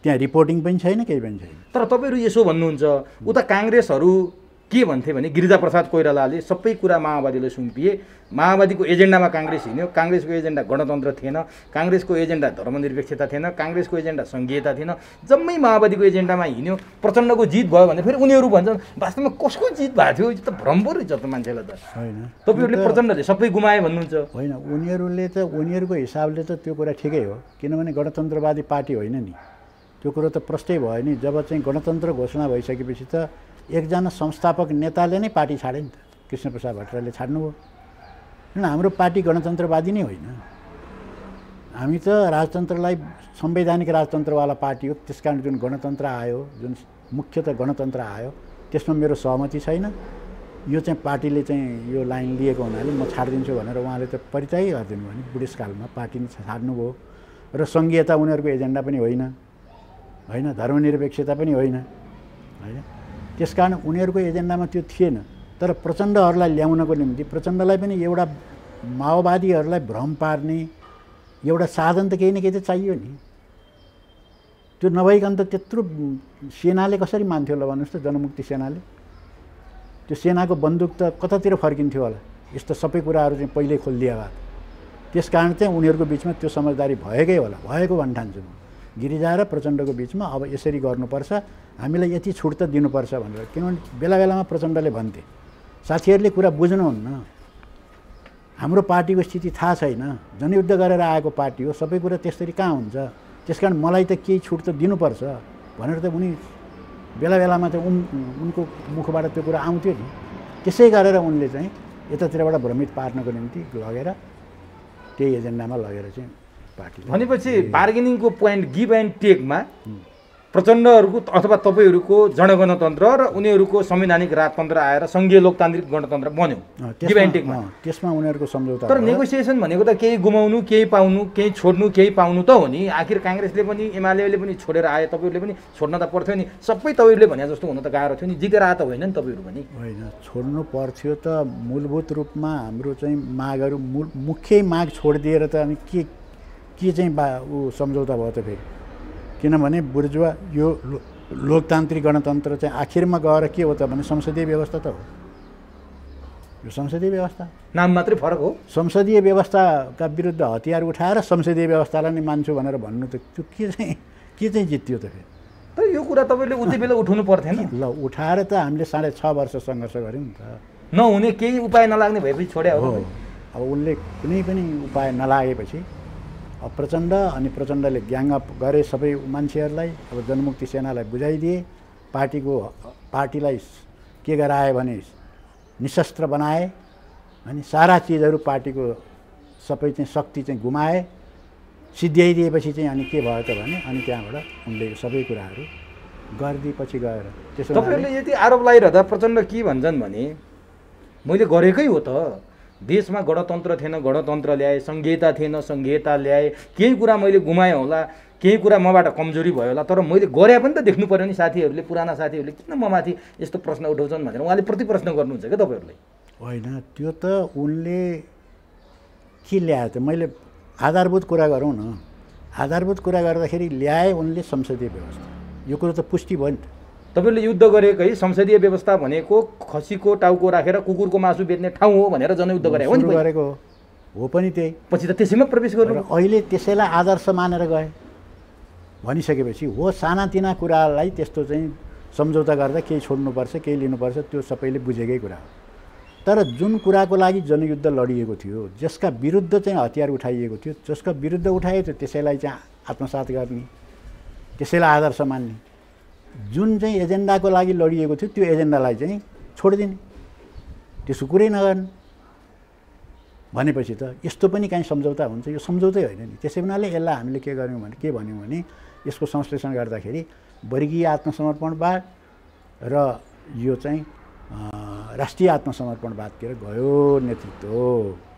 त्यहाँ रिपोर्टिङ पनि छैन, केही पनि छैन। तर तपाईँहरू यसो भन्नुहुन्छ, उता काङ्ग्रेसहरू के भन्थे भने गिरिजाप्रसाद कोइरालाले सबै कुरा माओवादीले सुम्पिए, माओवादीको एजेन्डामा काङ्ग्रेस हिँड्यो, काङ्ग्रेसको एजेन्डा गणतन्त्र थिएन, काङ्ग्रेसको एजेन्डा धर्मनिरपेक्षता थिएन, काङ्ग्रेसको एजेन्डा सङ्घीयता थिएन, जम्मै माओवादीको एजेन्डामा हिँड्यो, प्रचण्डको जित भयो भने फेरि उनीहरू भन्छन् वास्तवमा कसको जित भएको थियो, यो त भ्रम पो रहेछ त मान्छेलाई त होइन। तपाईँहरूले प्रचण्डले सबै गुमाए भन्नुहुन्छ? होइन, उनीहरूको हिसाबले त त्यो कुरा ठिकै हो, किनभने गणतन्त्रवादी पार्टी होइन नि, त्यो कुरो त प्रष्टै भयो नि। जब चाहिँ गणतन्त्र घोषणा भइसकेपछि त एकजना संस्थापक नेताले नै पार्टी छाडे नि त, कृष्णप्रसाद भट्टराईले छाड्नुभयो। किन हाम्रो पार्टी गणतन्त्रवादी नै होइन, हामी त राजतन्त्रलाई संवैधानिक राजतन्त्रवाला पार्टी हो। त्यसकारण जुन गणतन्त्र आयो, जुन मुख्यतः गणतन्त्र आयो, त्यसमा मेरो सहमति छैन। यो चाहिँ पार्टीले चाहिँ यो लाइन लिएको हुनाले म छाडिदिन्छु भनेर उहाँले त परिचय गरिदिनु भने बुढेसकालमा पार्टी नै छाड्नुभयो। र सङ्घीयता उनीहरूको एजेन्डा पनि होइन, धर्मनिरपेक्षता पनि होइन। त्यसकारण उनीहरूको एजेन्डामा त्यो थिएन। तर प्रचण्डहरूलाई ल्याउनको निम्ति प्रचण्डलाई पनि एउटा माओवादीहरूलाई भ्रम पार्ने एउटा साधन त केही न केही त चाहियो नि। त्यो नभइकन त त्यत्रो सेनाले कसरी मान्थ्यो होला भन्नुहोस् त? जनमुक्ति सेनाले त्यो सेनाको बन्दुक त कतातिर फर्किन्थ्यो होला? यस्तो सबै कुराहरू चाहिँ पहिल्यै खोलिदिए भए। त्यसकारण चाहिँ उनीहरूको बिचमा त्यो समझदारी भएकै होला, भएको भन्न ठान्छु म। गिरिजा र प्रचण्डको बिचमा अब यसरी गर्नुपर्छ, हामीलाई यति छुट त दिनुपर्छ भनेर। किनभने बेला बेलामा प्रचण्डले भन्थे, साथीहरूले कुरा बुझ्नुहुन्न, हाम्रो पार्टीको स्थिति थाहा छैन, जनयुद्ध गरेर आएको पार्टी हो, सबै कुरा त्यसरी कहाँ हुन्छ, त्यसकारण मलाई त केही छुट त दिनुपर्छ भनेर त उनी बेला बेलामा त उनको मुखबाट त्यो कुरा आउँथ्यो नि। त्यसै गरेर उनले चाहिँ यतातिरबाट भ्रमित पार्नको निम्ति लगेर त्यही एजेन्डामा लगेर चाहिँ पार्टी। भनेपछि बार्गेनिङको पोइन्ट गिभ एन्ड टेकमा प्रचण्डहरूको अथवा तपाईँहरूको जनगणतन्त्र र उनीहरूको संवैधानिक राजतन्त्र आएर सङ्घीय लोकतान्त्रिक गणतन्त्र बन्यो गिभ एन्ड टेकमा। त्यसमा उनीहरूको सम्झौता। तर नेगोसिएसन भनेको त केही गुमाउनु, केही पाउनु, केही छोड्नु, केही पाउनु त हो नि। आखिर काङ्ग्रेसले पनि एमाले पनि छोडेर आए, तपाईँहरूले पनि छोड्न त पर्थ्यो नि। सबै तपाईँहरूले भने जस्तो हुन त गाह्रो थियो नि, जितेर आए त होइन नि तपाईँहरू पनि। होइन, छोड्नु पर्थ्यो त। मूलभूत रूपमा हाम्रो चाहिँ मागहरू मुख्य माग छोडिदिएर त अनि के चाहिँ ऊ सम्झौता भयो त फेरि? किनभने बुर्जुवा यो लोकतान्त्रिक गणतन्त्र चाहिँ आखिरमा गएर के हो त भने संसदीय व्यवस्था त हो। यो संसदीय व्यवस्था नाम मात्रै फरक हो। संसदीय व्यवस्थाका विरुद्ध हतियार उठाएर संसदीय व्यवस्थालाई नै मान्छु भनेर भन्नु त त्यो के चाहिँ जित्यो त फेरि? तर यो कुरा तपाईँले उति बेला उठाउनु पर्थेन। ल, उठाएर त हामीले 6.5 वर्ष सङ्घर्ष गऱ्यौँ नि त। नहुने केही उपाय नलाग्ने भएपछि छोड्या हो। अब उनले कुनै पनि उपाय नलागेपछि अब प्रचण्डले ग्याङअप गरे सबै मान्छेहरूलाई। अब जनमुक्ति सेनालाई बुझाइदिए, पार्टीलाई के गराए भने निशस्त्र बनाए अनि सारा चिजहरू पार्टीको सबै चाहिँ शक्ति चाहिँ गुमाए, सिद्ध्याइदिएपछि चाहिँ अनि के भयो त भने अनि त्यहाँबाट उनले सबै कुराहरू गरिदिएपछि गएर त्यसो तपाईँहरूले यति आरोप लगाइरहँदा प्रचण्ड के भन्छन् भने मैले गरेकै हो त, देशमा गणतन्त्र थिएन गणतन्त्र ल्याए, सङ्घीयता थिएन सङ्घीयता ल्याए, केही कुरा मैले गुमाएँ होला, केही कुरा मबाट कमजोरी भयो होला, तर मैले गरे पनि त देख्नु पर्यो नि। साथीहरूले पुराना साथीहरूले किन ममाथि यस्तो प्रश्न उठाउँछन् भनेर उहाँले प्रतिप्रश्न गर्नुहुन्छ क्या तपाईँहरूले? होइन, त्यो त उनले के ल्याए त, मैले आधारभूत कुरा गरौँ न। आधारभूत कुरा गर्दाखेरि ल्याए उनले संसदीय व्यवस्था, यो कुरो त पुष्टि भयो नि त। तपाईँले युद्ध गरेकै संसदीय व्यवस्था भनेको खसीको टाउको राखेर कुकुरको मासु बेच्ने ठाउँ हो भनेर जनयुद्ध गरे हो नि, गरेको हो पनि त्यही। पछि त त्यसैमा प्रवेश गर्नु, अहिले त्यसैलाई आदर्श मानेर गए भनिसकेपछि हो सानातिना कुरालाई त्यस्तो चाहिँ सम्झौता गर्दा केही छोड्नुपर्छ केही लिनुपर्छ त्यो सबैले बुझेकै कुरा हो। तर जुन कुराको लागि जनयुद्ध लडिएको थियो, जसका विरुद्ध चाहिँ हतियार उठाइएको थियो, जसका विरुद्ध उठाइएको थियो त्यसैलाई चाहिँ आत्मसात गर्ने, त्यसैलाई आदर्श मान्ने, जुन चाहिँ एजेन्डाको लागि लडिएको थियो त्यो एजेन्डालाई चाहिँ छोडिदिने, त्यसको कुरै नगर्ने भनेपछि त यस्तो पनि काहीँ सम्झौता हुन्छ? यो सम्झौतै होइन नि। त्यसै हुनाले यसलाई हामीले के गर्यौँ भने के भन्यौँ भने यसको संश्लेषण गर्दाखेरि वर्गीय आत्मसमर्पणवाद र यो चाहिँ राष्ट्रिय आत्मसमर्पणवादतिर गयो। नेतृत्व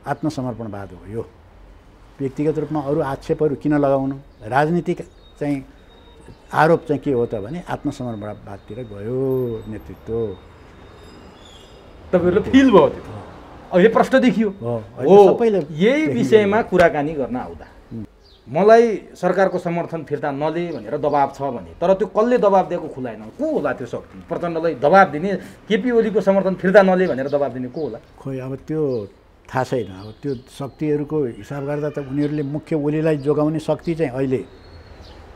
आत्मसमर्पणवाद हो यो। व्यक्तिगत रूपमा अरू आक्षेपहरू किन लगाउनु? राजनीतिक चाहिँ आरोप चाहिँ के हो त भने आत्मसमर्पणवादतिर गयो नेतृत्व। तपाईँहरूले फिल भयो त्यो, अहिले प्रश्न देखियो हो। यही विषयमा कुराकानी गर्न आउँदा मलाई सरकारको समर्थन फिर्ता नले भनेर दबाब छ भने, तर त्यो कसले दबाब दिएको खुलाएन, को होला त्यो शक्ति? प्रचण्डलाई दबाब दिने, केपी ओलीको समर्थन फिर्ता नले भनेर दबाब दिने को होला? खोइ अब त्यो थाहा छैन। अब त्यो शक्तिहरूको हिसाब गर्दा त उनीहरूले मुख्य ओलीलाई जोगाउने शक्ति चाहिँ अहिले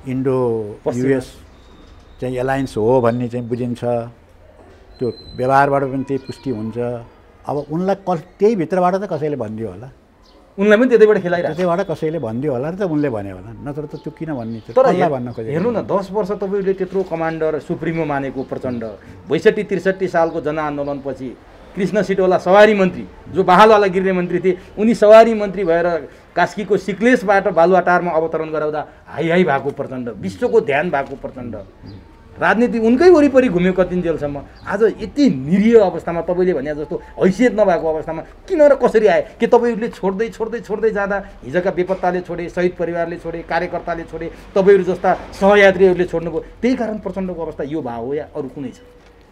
इन्डो युएस चाहिँ एलायन्स हो भन्ने चाहिँ बुझिन्छ। त्यो व्यवहारबाट पनि त्यही पुष्टि हुन्छ। अब उनलाई त्यही भित्रबाट त कसैले भनिदियो होला, उनलाई पनि त्यतैबाट खेलाइरहेको, त्यतैबाट कसैले भनिदियो होला र त उनले भन्यो होला, नत्र त त्यो किन भन्ने? तर भन्न खोजेको हेर्नु न, 10 वर्ष तपाईँहरूले त्यत्रो कमान्डर सुप्रिमो मानेको प्रचण्ड 62-63 सालको जनआन्दोलनपछि कृष्ण सिटौला सवारी मन्त्री, जो बहालवाला गृह मन्त्री थिए, उनी सवारी मन्त्री भएर कास्कीको सिक्लेसबाट बालुवाटारमा अवतरण गराउँदा हाई हाई भएको प्रचण्ड, विश्वको ध्यान भएको प्रचण्ड, राजनीति उनकै वरिपरि घुम्यो कति जेलसम्म। आज यति निरीह अवस्थामा तपाईँले भने जस्तो हैसियत नभएको अवस्थामा किन र कसरी आए? के तपाईँहरूले छोड्दै छोड्दै छोड्दै जाँदा हिजोका बेपत्ताले छोडे, शहीद परिवारले छोडे, कार्यकर्ताले छोडे, तपाईँहरू जस्ता सहयात्रीहरूले छोड्नुभयो, त्यही कारण प्रचण्डको अवस्था यो भाव हो या अरू कुनै छ?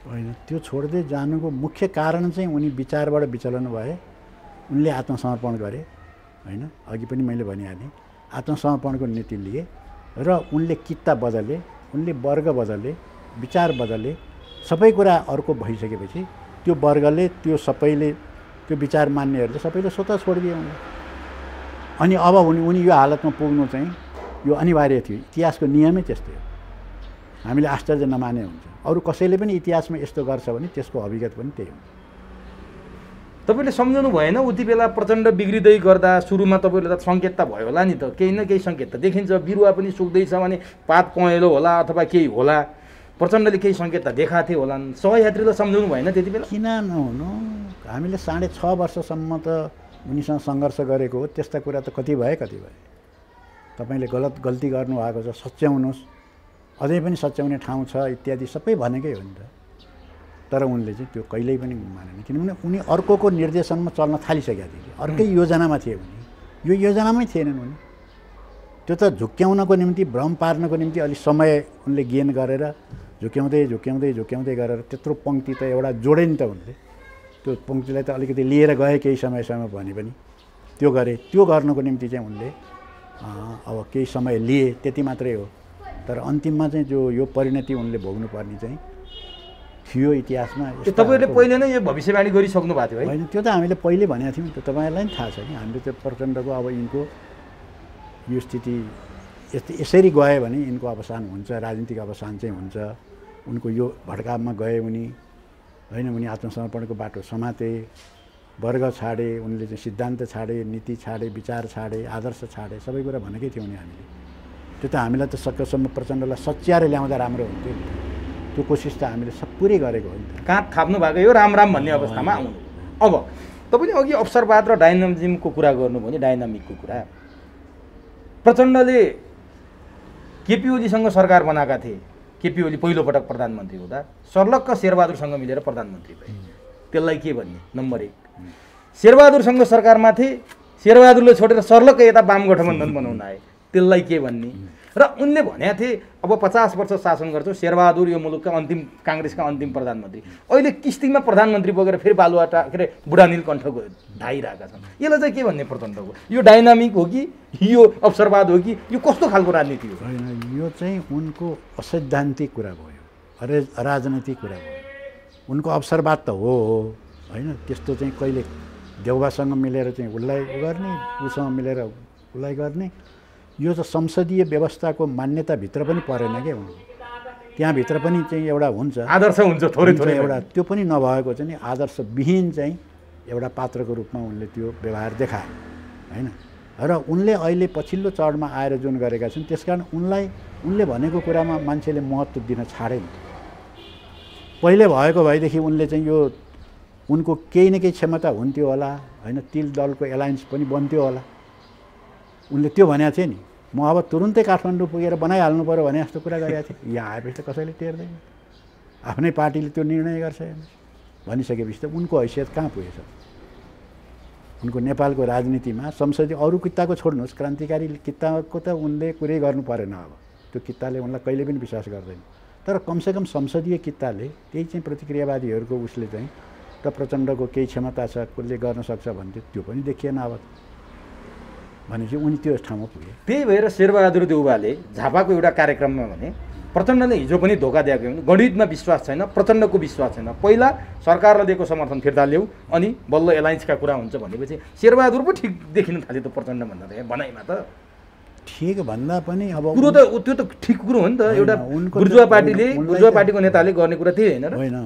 होइन, त्यो छोड्दै जानुको मुख्य कारण चाहिँ उनी विचारबाट विचलन भए, उनले आत्मसमर्पण गरे। होइन, अघि पनि मैले भनिहालेँ आत्मसमर्पणको नीति लिए र उनले कित्ता बदले, उनले वर्ग बदले, विचार बदले, सबै कुरा अर्को भइसकेपछि त्यो वर्गले, त्यो सबैले, त्यो विचार मान्नेहरूले सबैले स्वतः छोडिदिए उनले। अनि अब उनी यो हालतमा पुग्नु चाहिँ यो अनिवार्य थियो। इतिहासको नियमै त्यस्तै हो, हामीले आश्चर्य नमाने हुन्छ। अरू कसैले पनि इतिहासमा यस्तो गर्छ भने त्यसको अभिगत पनि त्यही हुन्छ। तपाईँले सम्झाउनु भएन उति बेला प्रचण्ड बिग्रिँदै गर्दा सुरुमा तपाईँले त सङ्केत त भयो होला नि त, केही न केही सङ्केत त देखिन्छ, बिरुवा पनि सुक्दैछ भने पात पहेँलो होला अथवा केही होला, प्रचण्डले केही सङ्केत त देखाएको थियो होला, सहयात्रीलाई सम्झाउनु भएन त्यति बेला? किन नहुनु, हामीले 6.5 वर्षसम्म त उनीसँग सङ्घर्ष गरेको हो, त्यस्ता कुरा त कति भए। तपाईँले गल्ती गर्नुभएको छ, सच्याउनुहोस्, अझै पनि सच्याउने ठाउँ छ इत्यादि सबै भनेकै हो नि त। तर उनले चाहिँ त्यो कहिल्यै पनि मानेन, किनभने उनी अर्कोको निर्देशनमा चल्न थालिसकेका थिए, अर्कै योजनामा थिए उनी, यो योजनामै थिएनन् उनी। त्यो त झुक्क्याउनको निम्ति, भ्रम पार्नको निम्ति अलि समय उनले गेन गरेर झुक्क्याउँदै गरेर त्यत्रो पङ्क्ति त एउटा जोडे नि त उनले। त्यो पङ्क्तिलाई त अलिकति लिएर गए केही समयसम्म भने पनि त्यो गरे। त्यो गर्नको निम्ति चाहिँ उनले अब केही समय लिए, त्यति मात्रै हो। तर अन्तिममा चाहिँ जो यो परिणति उनले भोग्नुपर्ने चाहिँ थियो इतिहासमा। तपाईँहरूले पहिले नै यो भविष्यवाणी गरिसक्नु भएको थियो है? होइन, त्यो त हामीले पहिले भनेको थियौँ, त्यो तपाईँहरूलाई पनि थाहा छ नि। हामीले त्यो प्रचण्डको अब यिनको यो स्थिति यसरी गयो भने यिनको अवसान हुन्छ, राजनीतिक अवसान चाहिँ हुन्छ। उनको यो भड्कावमा गए उनी, होइन, उनी आत्मसमर्पणको बाटो समाते, वर्ग छाडे, उनले चाहिँ सिद्धान्त छाडे, नीति छाडे, विचार छाडे, आदर्श छाडे, सबै कुरा भनेकै थियौँ नि हामीले। त्यो त हामीलाई त सकेसम्म प्रचण्डलाई सच्याएर ल्याउँदा राम्रो हुन्थ्यो। त्यो कोसिस त हामीले पुरै गरेको हो नि त। काँध थाप्नु भएको यो राम राम भन्ने अवस्थामा आउनु। अब तपाईले अघि अवसरवाद र डाइनामिजमको कुरा गर्नुभयो नि, डाइनामिकको कुरा। प्रचण्डले केपी ओलीसँग सरकार बनाएका थिए। केपी ओली पहिलोपटक प्रधानमन्त्री हुँदा सर्लक्क शेरबहादुरसँग मिलेर प्रधानमन्त्री भए। त्यसलाई के भन्ने? नम्बर 1, शेरबहादुरसँग सरकारमा थिए, शेरबहादुरले छोडेर सर्लक्क यता वाम गठबन्धन बनाउन आए। त्यसलाई के भन्ने? र उनले भनेका थिए अब 50 वर्ष शासन गर्छौँ, शेरबहादुर यो मुलुकका अन्तिम काङ्ग्रेसका अन्तिम प्रधानमन्त्री। अहिले किस्तीमा प्रधानमन्त्री बोकेर फेरि बालुवाटा के अरे बुढा नीलकण्ठको धाइरहेका छन्। यसलाई चाहिँ के भन्ने प्रचण्डको? यो डाइनामिक हो कि यो अवसरवाद हो कि यो कस्तो खालको राजनीति हो? होइन, यो चाहिँ उनको असैद्धान्तिक कुरा भयो, राजनैतिक कुरा भयो। उनको अवसरवाद त हो होइन, त्यस्तो चाहिँ कहिले देउबासँग मिलेर चाहिँ उसलाई गर्ने, उसँग मिलेर उसलाई गर्ने, यो त संसदीय व्यवस्थाको मान्यताभित्र पनि परेन क्या। त्यहाँभित्र पनि चाहिँ एउटा हुन्छ, आदर्श हुन्छ थोरै थोरै एउटा, त्यो पनि नभएको चाहिँ नि आदर्शविहीन चाहिँ एउटा पात्रको रूपमा उनले त्यो व्यवहार देखाए होइन। र उनले अहिले पछिल्लो चरणमा आएर जुन गरेका छन्, त्यसकारण उनले भनेको कुरामा मान्छेले महत्त्व दिन छाडेन। पहिले भएको भएदेखि उनले चाहिँ यो उनको केही न केही क्षमता हुन्थ्यो होला होइन, तिल दलको एलायन्स पनि बन्थ्यो होला। उनले त्यो भनेको थियो नि, म अब तुरुन्तै काठमाडौँ पुगेर बनाइहाल्नु पऱ्यो भने जस्तो कुरा गरेका थिए। यहाँ आएपछि त कसैले टेर्दैन, आफ्नै पार्टीले त्यो निर्णय गर्छ भनिसकेपछि त उनको हैसियत कहाँ पुगेछ? उनको नेपालको राजनीतिमा संसदीय अरू किताको छोड्नुहोस्, क्रान्तिकारी किताको त उनले कुरै गर्नु परेन। अब त्यो किताले उनलाई कहिले पनि विश्वास गर्दैन। तर कमसेकम संसदीय किताले त्यही चाहिँ प्रतिक्रियावादीहरूको उसले चाहिँ र प्रचण्डको केही क्षमता छ, कसले गर्न सक्छ भन्थ्यो, त्यो पनि देखिएन। अब भनेपछि उनी त्यो ठाउँमा पुगे। त्यही भएर शेरबहादुर देउवाले झापाको एउटा कार्यक्रममा भने प्रचण्डले हिजो पनि धोका दिएको हो, गणितमा विश्वास छैन, प्रचण्डको विश्वास छैन, पहिला सरकारले दिएको समर्थन फिर्ता ल्याऊ अनि बल्ल एलायन्सका कुरा हुन्छ भनेपछि शेरबहादुर पो ठिक देखिन थाल्यो त प्रचण्ड भन्दा त भनाइमा त। ठिक भन्दा पनि अब कुरो त त्यो त ठिक कुरो हो नि त। एउटा बुर्जुवा पार्टीको नेताले गर्ने कुरा त्यही होइन र? होइन,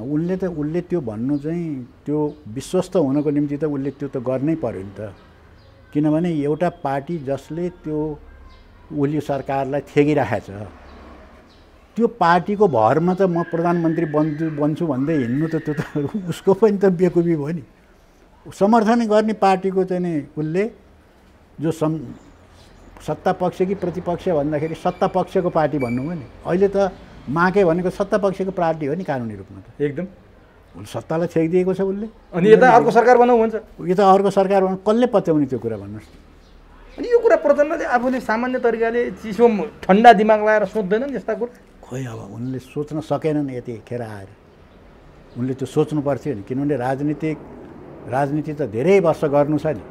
उसले त्यो भन्नु चाहिँ त्यो विश्वस्त हुनको निम्ति त उसले त्यो त गर्नै पर्यो नि त। किनभने एउटा पार्टी जसले त्यो ओली सरकारलाई थेगिराखेछ, त्यो पार्टीको भरमा त म प्रधानमन्त्री बन्छु भन्दै हिँड्नु त त्यो त उसको पनि त बेकुबी भयो नि। समर्थन गर्ने पार्टीको चाहिँ नि उसले जो सत्ता पक्ष कि प्रतिपक्ष भन्दाखेरि सत्ता पक्षको पार्टी भन्नुभयो नि। अहिले त माके भनेको सत्ता पक्षको पार्टी हो नि कानुनी रूपमा त। एकदम सत्तालाई छेकिदिएको छ उसले। अनि यता अर्को सरकार बनाऊ भन्छ, यता अर्को सरकार बनाऊ, कसले पत्याउने त्यो कुरा भन्नुहोस्? अनि यो कुरा प्रचण्डले आफूले सामान्य तरिकाले चिसो ठन्डा दिमाग लगाएर सोच्दैनन् यस्ता कुरा? खोइ अब उनले सोच्न सकेनन् यतिखेर आएर। उनले त्यो सोच्नु पर्थ्यो नि, किनभने राजनीति त धेरै वर्ष गर्नु छ नि,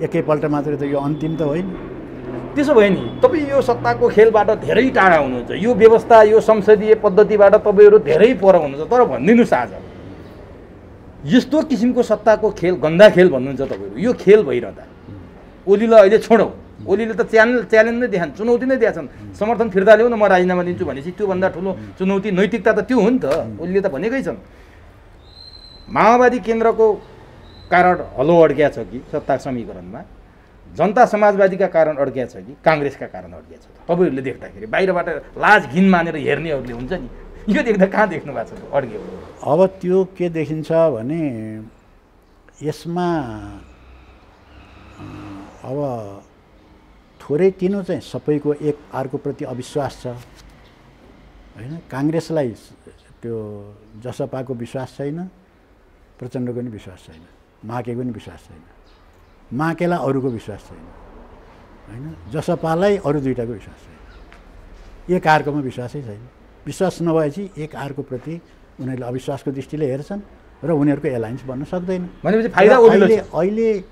एकैपल्ट मात्रै त यो अन्तिम त होइन। त्यसो भए नि तपाईँ यो सत्ताको खेलबाट धेरै टाढा हुनुहुन्छ, यो व्यवस्था यो संसदीय पद्धतिबाट तपाईँहरू धेरै पर हुनुहुन्छ। तर भनिदिनुहोस् आज यस्तो किसिमको सत्ताको खेल गन्दा खेल भन्नुहुन्छ तपाईँहरू, यो खेल भइरहँदा ओलीलाई अहिले छोडौँ, ओलीले त च्यालेन्ज नै देखान्, चुनौती नै दिएछन्, समर्थन फिर्ता ल्याऊ न म राजीनामा दिन्छु भनेपछि त्योभन्दा ठुलो चुनौती नैतिकता त त्यो हो नि त। ओलीले त भनेकै छन् माओवादी केन्द्रको कारण हलो अड्किया छ कि सत्ता समीकरणमा, जनता समाजवादीका कारण अड्किया छ कि काङ्ग्रेसका कारण अड्किया छ? तपाईँहरूले देख्दाखेरि बाहिरबाट लाज घिन मानेर हेर्नेहरूले हुन्छ नि, यो देख्दा कहाँ देख्नु भएको छ अड्किएको? अब त्यो के देखिन्छ भने यसमा अब थोरै तिनो चाहिँ सबैको एक अर्कोप्रति अविश्वास छ होइन। काङ्ग्रेसलाई त्यो जसपाको विश्वास छैन, प्रचण्डको पनि विश्वास छैन, माकेको पनि विश्वास छैन, माकेलाई अरूको विश्वास छैन होइन, जसपालाई अरू दुईटाको विश्वास छैन, एक अर्कोमा विश्वासै छैन। विश्वास नभएपछि एक अर्कोप्रति उनीहरूले अविश्वासको दृष्टिले हेर्छन् र उनीहरूको एलायन्स बन्न सक्दैन। भनेपछि फाइदा अहिले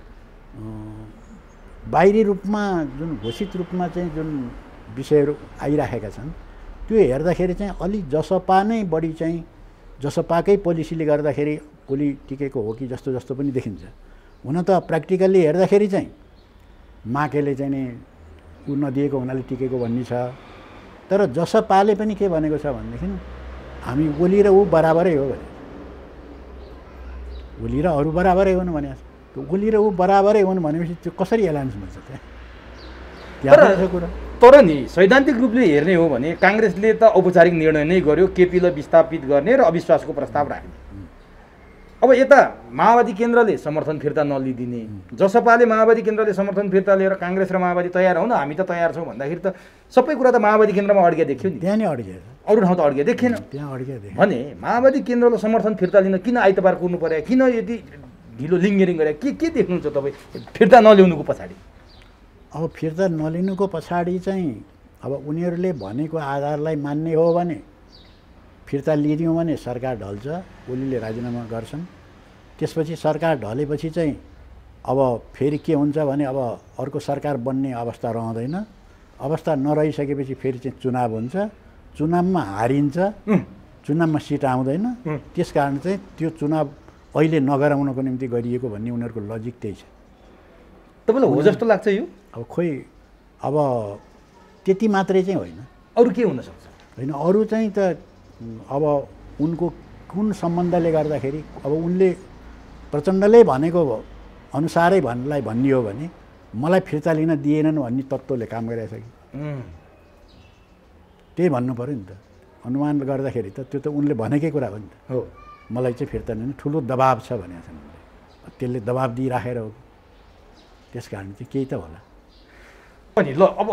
बाहिरी रूपमा जुन घोषित रूपमा चाहिँ जुन विषयहरू आइराखेका छन् त्यो हेर्दाखेरि चाहिँ अलि जसपा नै बढी चाहिँ जसपाकै पोलिसीले गर्दाखेरि ओली टिकेको हो कि जस्तो पनि देखिन्छ। हुन त प्र्याक्टिकल्ली हेर्दाखेरि चाहिँ माकेले चाहिँ नि ऊ नदिएको हुनाले टिकेको भन्ने छ। तर जसपाले पनि के भनेको छ भनेदेखि हामी ओली र ऊ बराबरै हो भने, ओली र अरू बराबरै हुनु भनेको छ। त्यो ओली र ऊ बराबरै हुनु भनेपछि त्यो कसरी एलायन्स हुन्छ त्यहाँ कुरा? तर नि सैद्धान्तिक रूपले हेर्ने हो भने काङ्ग्रेसले त औपचारिक निर्णय नै गर्यो केपीलाई विस्थापित गर्ने र अविश्वासको प्रस्ताव राख्ने। अब यता माओवादी केन्द्रले समर्थन फिर्ता नलिदिने, जसपाले माओवादी केन्द्रले समर्थन फिर्ता लिएर काङ्ग्रेस र माओवादी तयार हौ न, हामी त तयार छौँ भन्दाखेरि त सबै कुरा त माओवादी केन्द्रमा अड्किया देख्यो नि। त्यहाँ नै अड्कियो, अरू ठाउँ त अड्किया देखेन। त्यहाँ अड्किया देख्यो भने माओवादी केन्द्रले समर्थन फिर्ता लिन किन आइतबार कुर्नु पर्यो, किन यति ढिलो लिङ्गेरिङ गरे, के देख्नुहुन्छ तपाईँ फिर्ता नल्याउनुको पछाडि? अब फिर्ता नलिनुको पछाडि चाहिँ अब उनीहरूले भनेको आधारलाई मान्ने हो भने फिर्ता लिदियौँ भने सरकार ढल्छ, ओलीले राजीनामा गर्छन्। त्यसपछि सरकार ढलेपछि चाहिँ अब फेरि के हुन्छ भने अब अर्को सरकार बन्ने अवस्था रहँदैन। अवस्था नरहिसकेपछि फेरि चाहिँ चुनाव हुन्छ, चुनावमा हारिन्छ, चुनावमा सिट आउँदैन। त्यसकारण चाहिँ त्यो चुनाव अहिले नगराउनको निम्ति गरिएको भन्ने उनीहरूको लजिक त्यही छ। तपाईँलाई हो जस्तो लाग्छ यो? अब खोइ अब त्यति मात्रै चाहिँ होइन, अरू के हुनसक्छ? होइन अरू चाहिँ त अब उनको कुन सम्बन्धले गर्दाखेरि अब उनले प्रचण्डले भनेको अनुसारै भन्ने हो भने मलाई फिर्ता लिन दिएनन् भन्ने तत्त्वले काम गरिरहेछ कि त्यही भन्नु पऱ्यो नि त। अनुमान गर्दाखेरि त त्यो त उनले भनेकै कुरा हो नि त। हो, मलाई चाहिँ फिर्ता लिनु ठुलो दबाब छ भनेको छन् उनले, त्यसले दबाब दिइराखेर हो, त्यस कारण चाहिँ केही त होला। अनि ल अब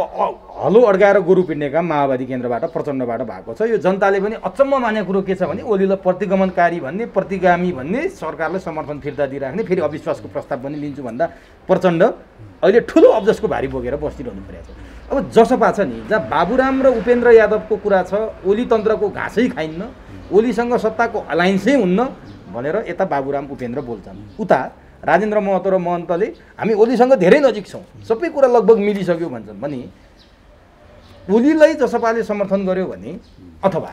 हलो अड्काएर गोरु पिट्ने काम माओवादी केन्द्रबाट प्रचण्डबाट भएको छ। यो जनताले पनि अचम्म माने कुरो के छ भने ओलीलाई प्रतिगमनकारी भन्ने, प्रतिगामी भन्ने, सरकारले समर्थन फिर्ता दिइराख्ने, फेरि अविश्वासको प्रस्ताव पनि लिन्छु भन्दा प्रचण्ड अहिले ठुलो अब्जसको भारी बोकेर बसिरहनु परेको छ। अब जसपा छ नि, जहाँ बाबुराम र उपेन्द्र यादवको कुरा छ, ओली तन्त्रको घाँसै खाइन्न, ओलीसँग सत्ताको अलायन्सै हुन्न भनेर यता बाबुराम उपेन्द्र बोल्छन्। उता राजेन्द्र महतो र महन्तले हामी ओलीसँग धेरै नजिक छौँ, सबै कुरा लगभग मिलिसक्यो भन्छन्। भने ओलीलाई जसपाले समर्थन गर्यो भने अथवा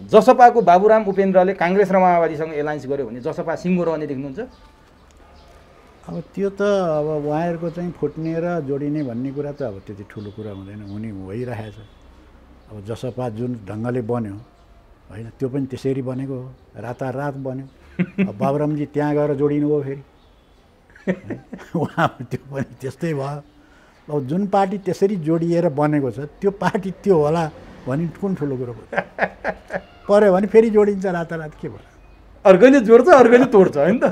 जसपाको बाबुराम उपेन्द्रले काङ्ग्रेस र माओवादीसँग एलायन्स गर्यो भने जसपा सिङ्गो रहने देख्नुहुन्छ? अब त्यो त अब उहाँहरूको चाहिँ फुट्ने र जोडिने भन्ने कुरा त अब त्यति ठुलो कुरा हुँदैन, हुने भइरहेछ। अब जसपा जुन ढङ्गले बन्यो होइन, त्यो पनि त्यसरी बनेको हो, रातारात बन्यो। अब बाबुरामजी त्यहाँ गएर जोडिनु हो फेरि, उहाँ त्यो पनि त्यस्तै भयो। अब जुन पार्टी त्यसरी जोडिएर बनेको छ त्यो पार्टी त्यो होला भने कुन ठुलो कुरो पऱ्यो भने फेरि जोडिन्छ रातारात, के भयो? अर्कैले जोड्छ अर्कैले तोड्छ होइन त।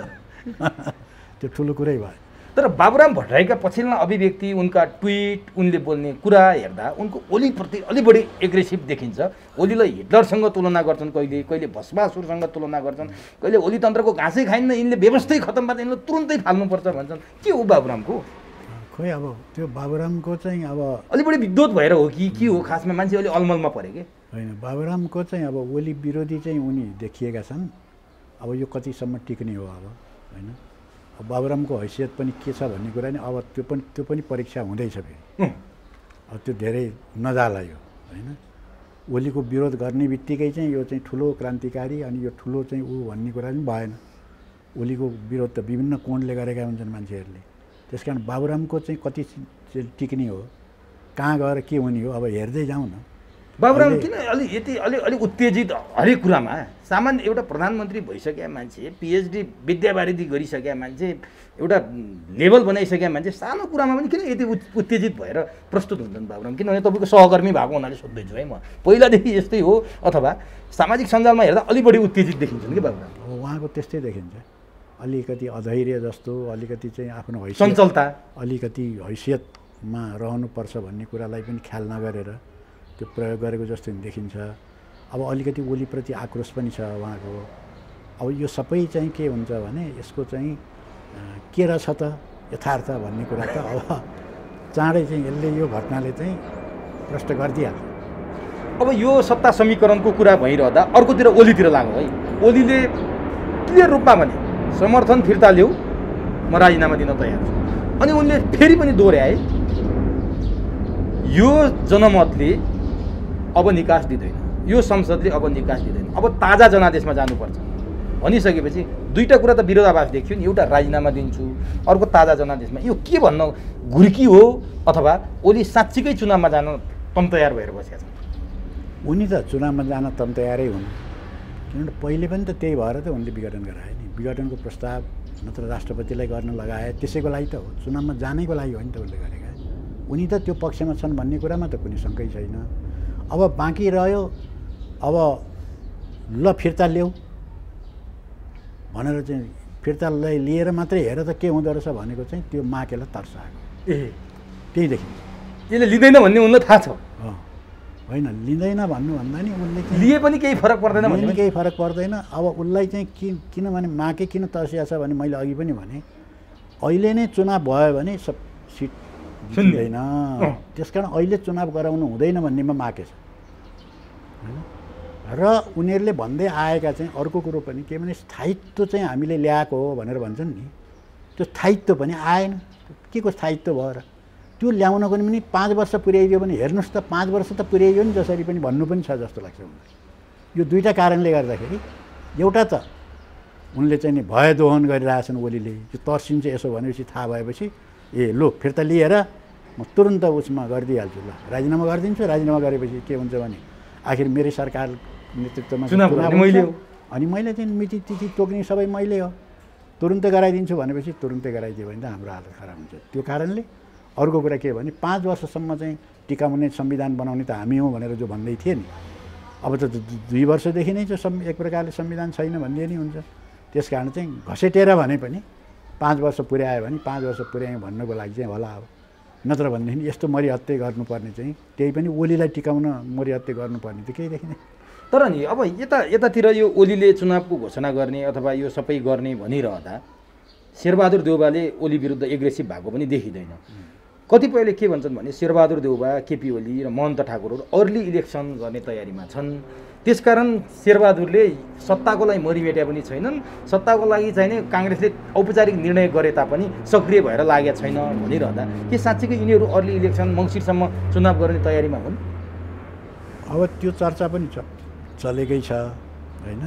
त्यो ठुलो कुरै भयो। तर बाबुराम भट्टराईका पछिल्ला अभिव्यक्ति, उनका ट्विट, उनले बोल्ने कुरा हेर्दा उनको ओलीप्रति अलि बढी एग्रेसिभ देखिन्छ। ओलीलाई हिटलरसँग तुलना गर्छन्, कहिले कहिले भस्मासुरसँग तुलना गर्छन्, कहिले ओली तन्त्रको घाँसै खाइन्न, यिनले व्यवस्थै खतम पार्दा यिनले तुरुन्तै फाल्नुपर्छ भन्छन्। के हो बाबुरामको? खोइ अब त्यो बाबुरामको चाहिँ अब अलि बढी विद्वत भएर हो कि के हो? खासमा मान्छे अलि अलमलमा परे कि होइन, बाबुरामको चाहिँ अब ओली विरोधी चाहिँ उनी देखिएका छन्। अब यो कतिसम्म टिक्ने हो अब होइन। अब बाबुरामको हैसियत पनि के छ भन्ने कुरा नि अब त्यो पनि परीक्षा हुँदैछ फेरि। अब त्यो धेरै नजाला यो होइन। ओलीको विरोध गर्ने बित्तिकै चाहिँ यो चाहिँ ठुलो क्रान्तिकारी अनि यो ठुलो चाहिँ ऊ भन्ने कुरा पनि भएन। ओलीको विरोध त विभिन्न कोणले गरेका हुन्छन् मान्छेहरूले। त्यस कारण बाबुरामको चाहिँ कति टिक्ने हो, कहाँ गएर के हुने हो, अब हेर्दै जाउँ न। बाबुराम किन अलि उत्तेजित हरेक कुरामा? सामान्य एउटा प्रधानमन्त्री भइसकेका मान्छे, पिएचडी विद्यावारिधि गरिसकेका मान्छे, एउटा लेभल बनाइसकेका मान्छे, सानो कुरामा पनि किन यति उत्तेजित भएर प्रस्तुत हुन्छन् बाबुराम? किनभने तपाईँको सहकर्मी भएको हुनाले सोध्दैछु है म। पहिलादेखि यस्तै हो अथवा सामाजिक सञ्जालमा हेर्दा अलि बढी उत्तेजित देखिन्छन् कि बाबुराम? उहाँको त्यस्तै देखिन्छ, अलिकति अधैर्य जस्तो, अलिकति चाहिँ आफ्नो हैसियत, चञ्चलता, अलिकति हैसियतमा रहनुपर्छ भन्ने कुरालाई पनि ख्याल नगरेर त्यो प्रयोग गरेको जस्तो देखिन्छ। अब अलिकति ओलीप्रति आक्रोश पनि छ उहाँको। अब यो सबै चाहिँ के हुन्छ भने यसको चाहिँ के रहेछ त यथार्थ भन्ने कुरा त अब चाँडै चाहिँ यसले यो घटनाले चाहिँ प्रष्ट गरिदिइहाल्छ। अब यो सत्ता समीकरणको कुरा भइरहँदा अर्कोतिर ओलीतिर लाग्यो है। ओलीले क्लियर रूपमा भने समर्थन फिर्ता ल्याऊ, म राजीनामा दिन तयार छु। अनि उनले फेरि पनि दोहोऱ्याए यो जनमतले अब निकास दिँदैन, यो संसदले अब निकास दिँदैन, अब ताजा जनादेशमा जानुपर्छ भनिसकेपछि दुईवटा कुरा त विरोधाभास देखियो नि। एउटा राजीनामा दिन्छु, अर्को ताजा जनादेशमा। यो के भन्न घुर्की हो अथवा ओली साँच्चीकै चुनावमा जान तम तयार भएर बसेका छन्? उनी त चुनावमा जान तम तयारै हुन्, किनभने पहिले पनि त त्यही भएर त उनले विघटन गराए नि। विघटनको प्रस्ताव नत्र राष्ट्रपतिलाई गर्न लगाए, त्यसैको लागि त हो, चुनावमा जानैको लागि हो नि त उनले गरेका। उनी त त्यो पक्षमा छन् भन्ने कुरामा त कुनै शङ्कै छैन। अब बाँकी रह्यो अब ल फिर्ता ल्याऊ भनेर चाहिँ फिर्तालाई लिएर मात्रै हेर त के हुँदो रहेछ भनेको चाहिँ त्यो माकेलाई तर्स आएको ए त्यहीदेखि यसले लिँदैन भन्ने उनलाई थाहा छ होइन लिँदैन भन्नुभन्दा नि उसले लिए पनि केही फरक पर्दैन भन्ने केही फरक पर्दैन अब उसलाई चाहिँ किनभने माके किन तर्सिया छ भने मैले अघि पनि भने अहिले नै चुनाव भयो भने सब सिट जित्दैन त्यस कारण अहिले चुनाव गराउनु हुँदैन भन्नेमा माके छ होइन र उनीहरूले भन्दै आएका चाहिँ अर्को कुरो पनि के भने स्थायित्व चाहिँ हामीले ल्याएको हो भनेर भन्छन् नि त्यो स्थायित्व पनि आएन के को स्थायित्व भयो र त्यो ल्याउनको निम्ति 5 वर्ष पुर्याइदियो भने हेर्नुहोस् त 5 वर्ष त पुर्याइयो नि जसरी पनि भन्नु पनि छ जस्तो लाग्छ मलाई यो दुईवटा कारणले गर्दाखेरि एउटा त उनले चाहिँ नि भय दोहन गरिरहेछन् ओलीले त्यो तर्सिन्छ यसो भनेपछि थाहा भएपछि ए लो फिर्ता लिएर म तुरन्त उसमा गरिदिइहाल्छु ल राजीनामा गरिदिन्छु राजीनामा गरेपछि के हुन्छ भने आखिर मेरै सरकार नेतृत्वमा चुनाव मैले हो अनि मैले चाहिँ मिति तिथि तोक्ने सबै मैले हो तुरुन्तै गराइदिन्छु भनेपछि तुरुन्तै गराइदियो भने त हाम्रो हालत खराब हुन्छ त्यो कारणले अर्को कुरा के भने 5 वर्षसम्म चाहिँ टिकाउने संविधान बनाउने त हामी हौँ भनेर जो भन्दै थिए नि अब त 2 वर्षदेखि नै चाहिँ एक प्रकारले संविधान छैन भन्ने नि हुन्छ त्यस कारण चाहिँ घसेटेर भने पनि 5 वर्ष पुर्यायो भने 5 वर्ष पुर्यायौँ भन्नको लागि चाहिँ होला अब नत्र भनेदेखि यस्तो मरिहत्ते गर्नुपर्ने चाहिँ त्यही पनि ओलीलाई टिकाउन मरिहत्ते गर्नुपर्ने त केही देखिँदैन तर नि अब यतातिर यो ओलीले चुनावको घोषणा गर्ने अथवा यो सबै गर्ने भनिरहँदा शेरबहादुर देउवाले ओली विरुद्ध एग्रेसिभ भएको पनि देखिँदैन कतिपयले के भन्छन् भने शेरबहादुर देउवा केपी ओली र महन्त ठाकुरहरू अर्ली इलेक्सन गर्ने तयारीमा छन् त्यसकारण शेरबहादुरले सत्ताको लागि मरिमेट्या पनि छैनन् सत्ताको लागि चाहिँ काङ्ग्रेसले औपचारिक निर्णय गरे तापनि सक्रिय भएर लागेका छैन भनिरहँदा के साँच्चीकै यिनीहरू अर्ली इलेक्सन मङ्सिरसम्म चुनाव गर्ने तयारीमा हुन् अब त्यो चर्चा पनि चलेकै छ होइन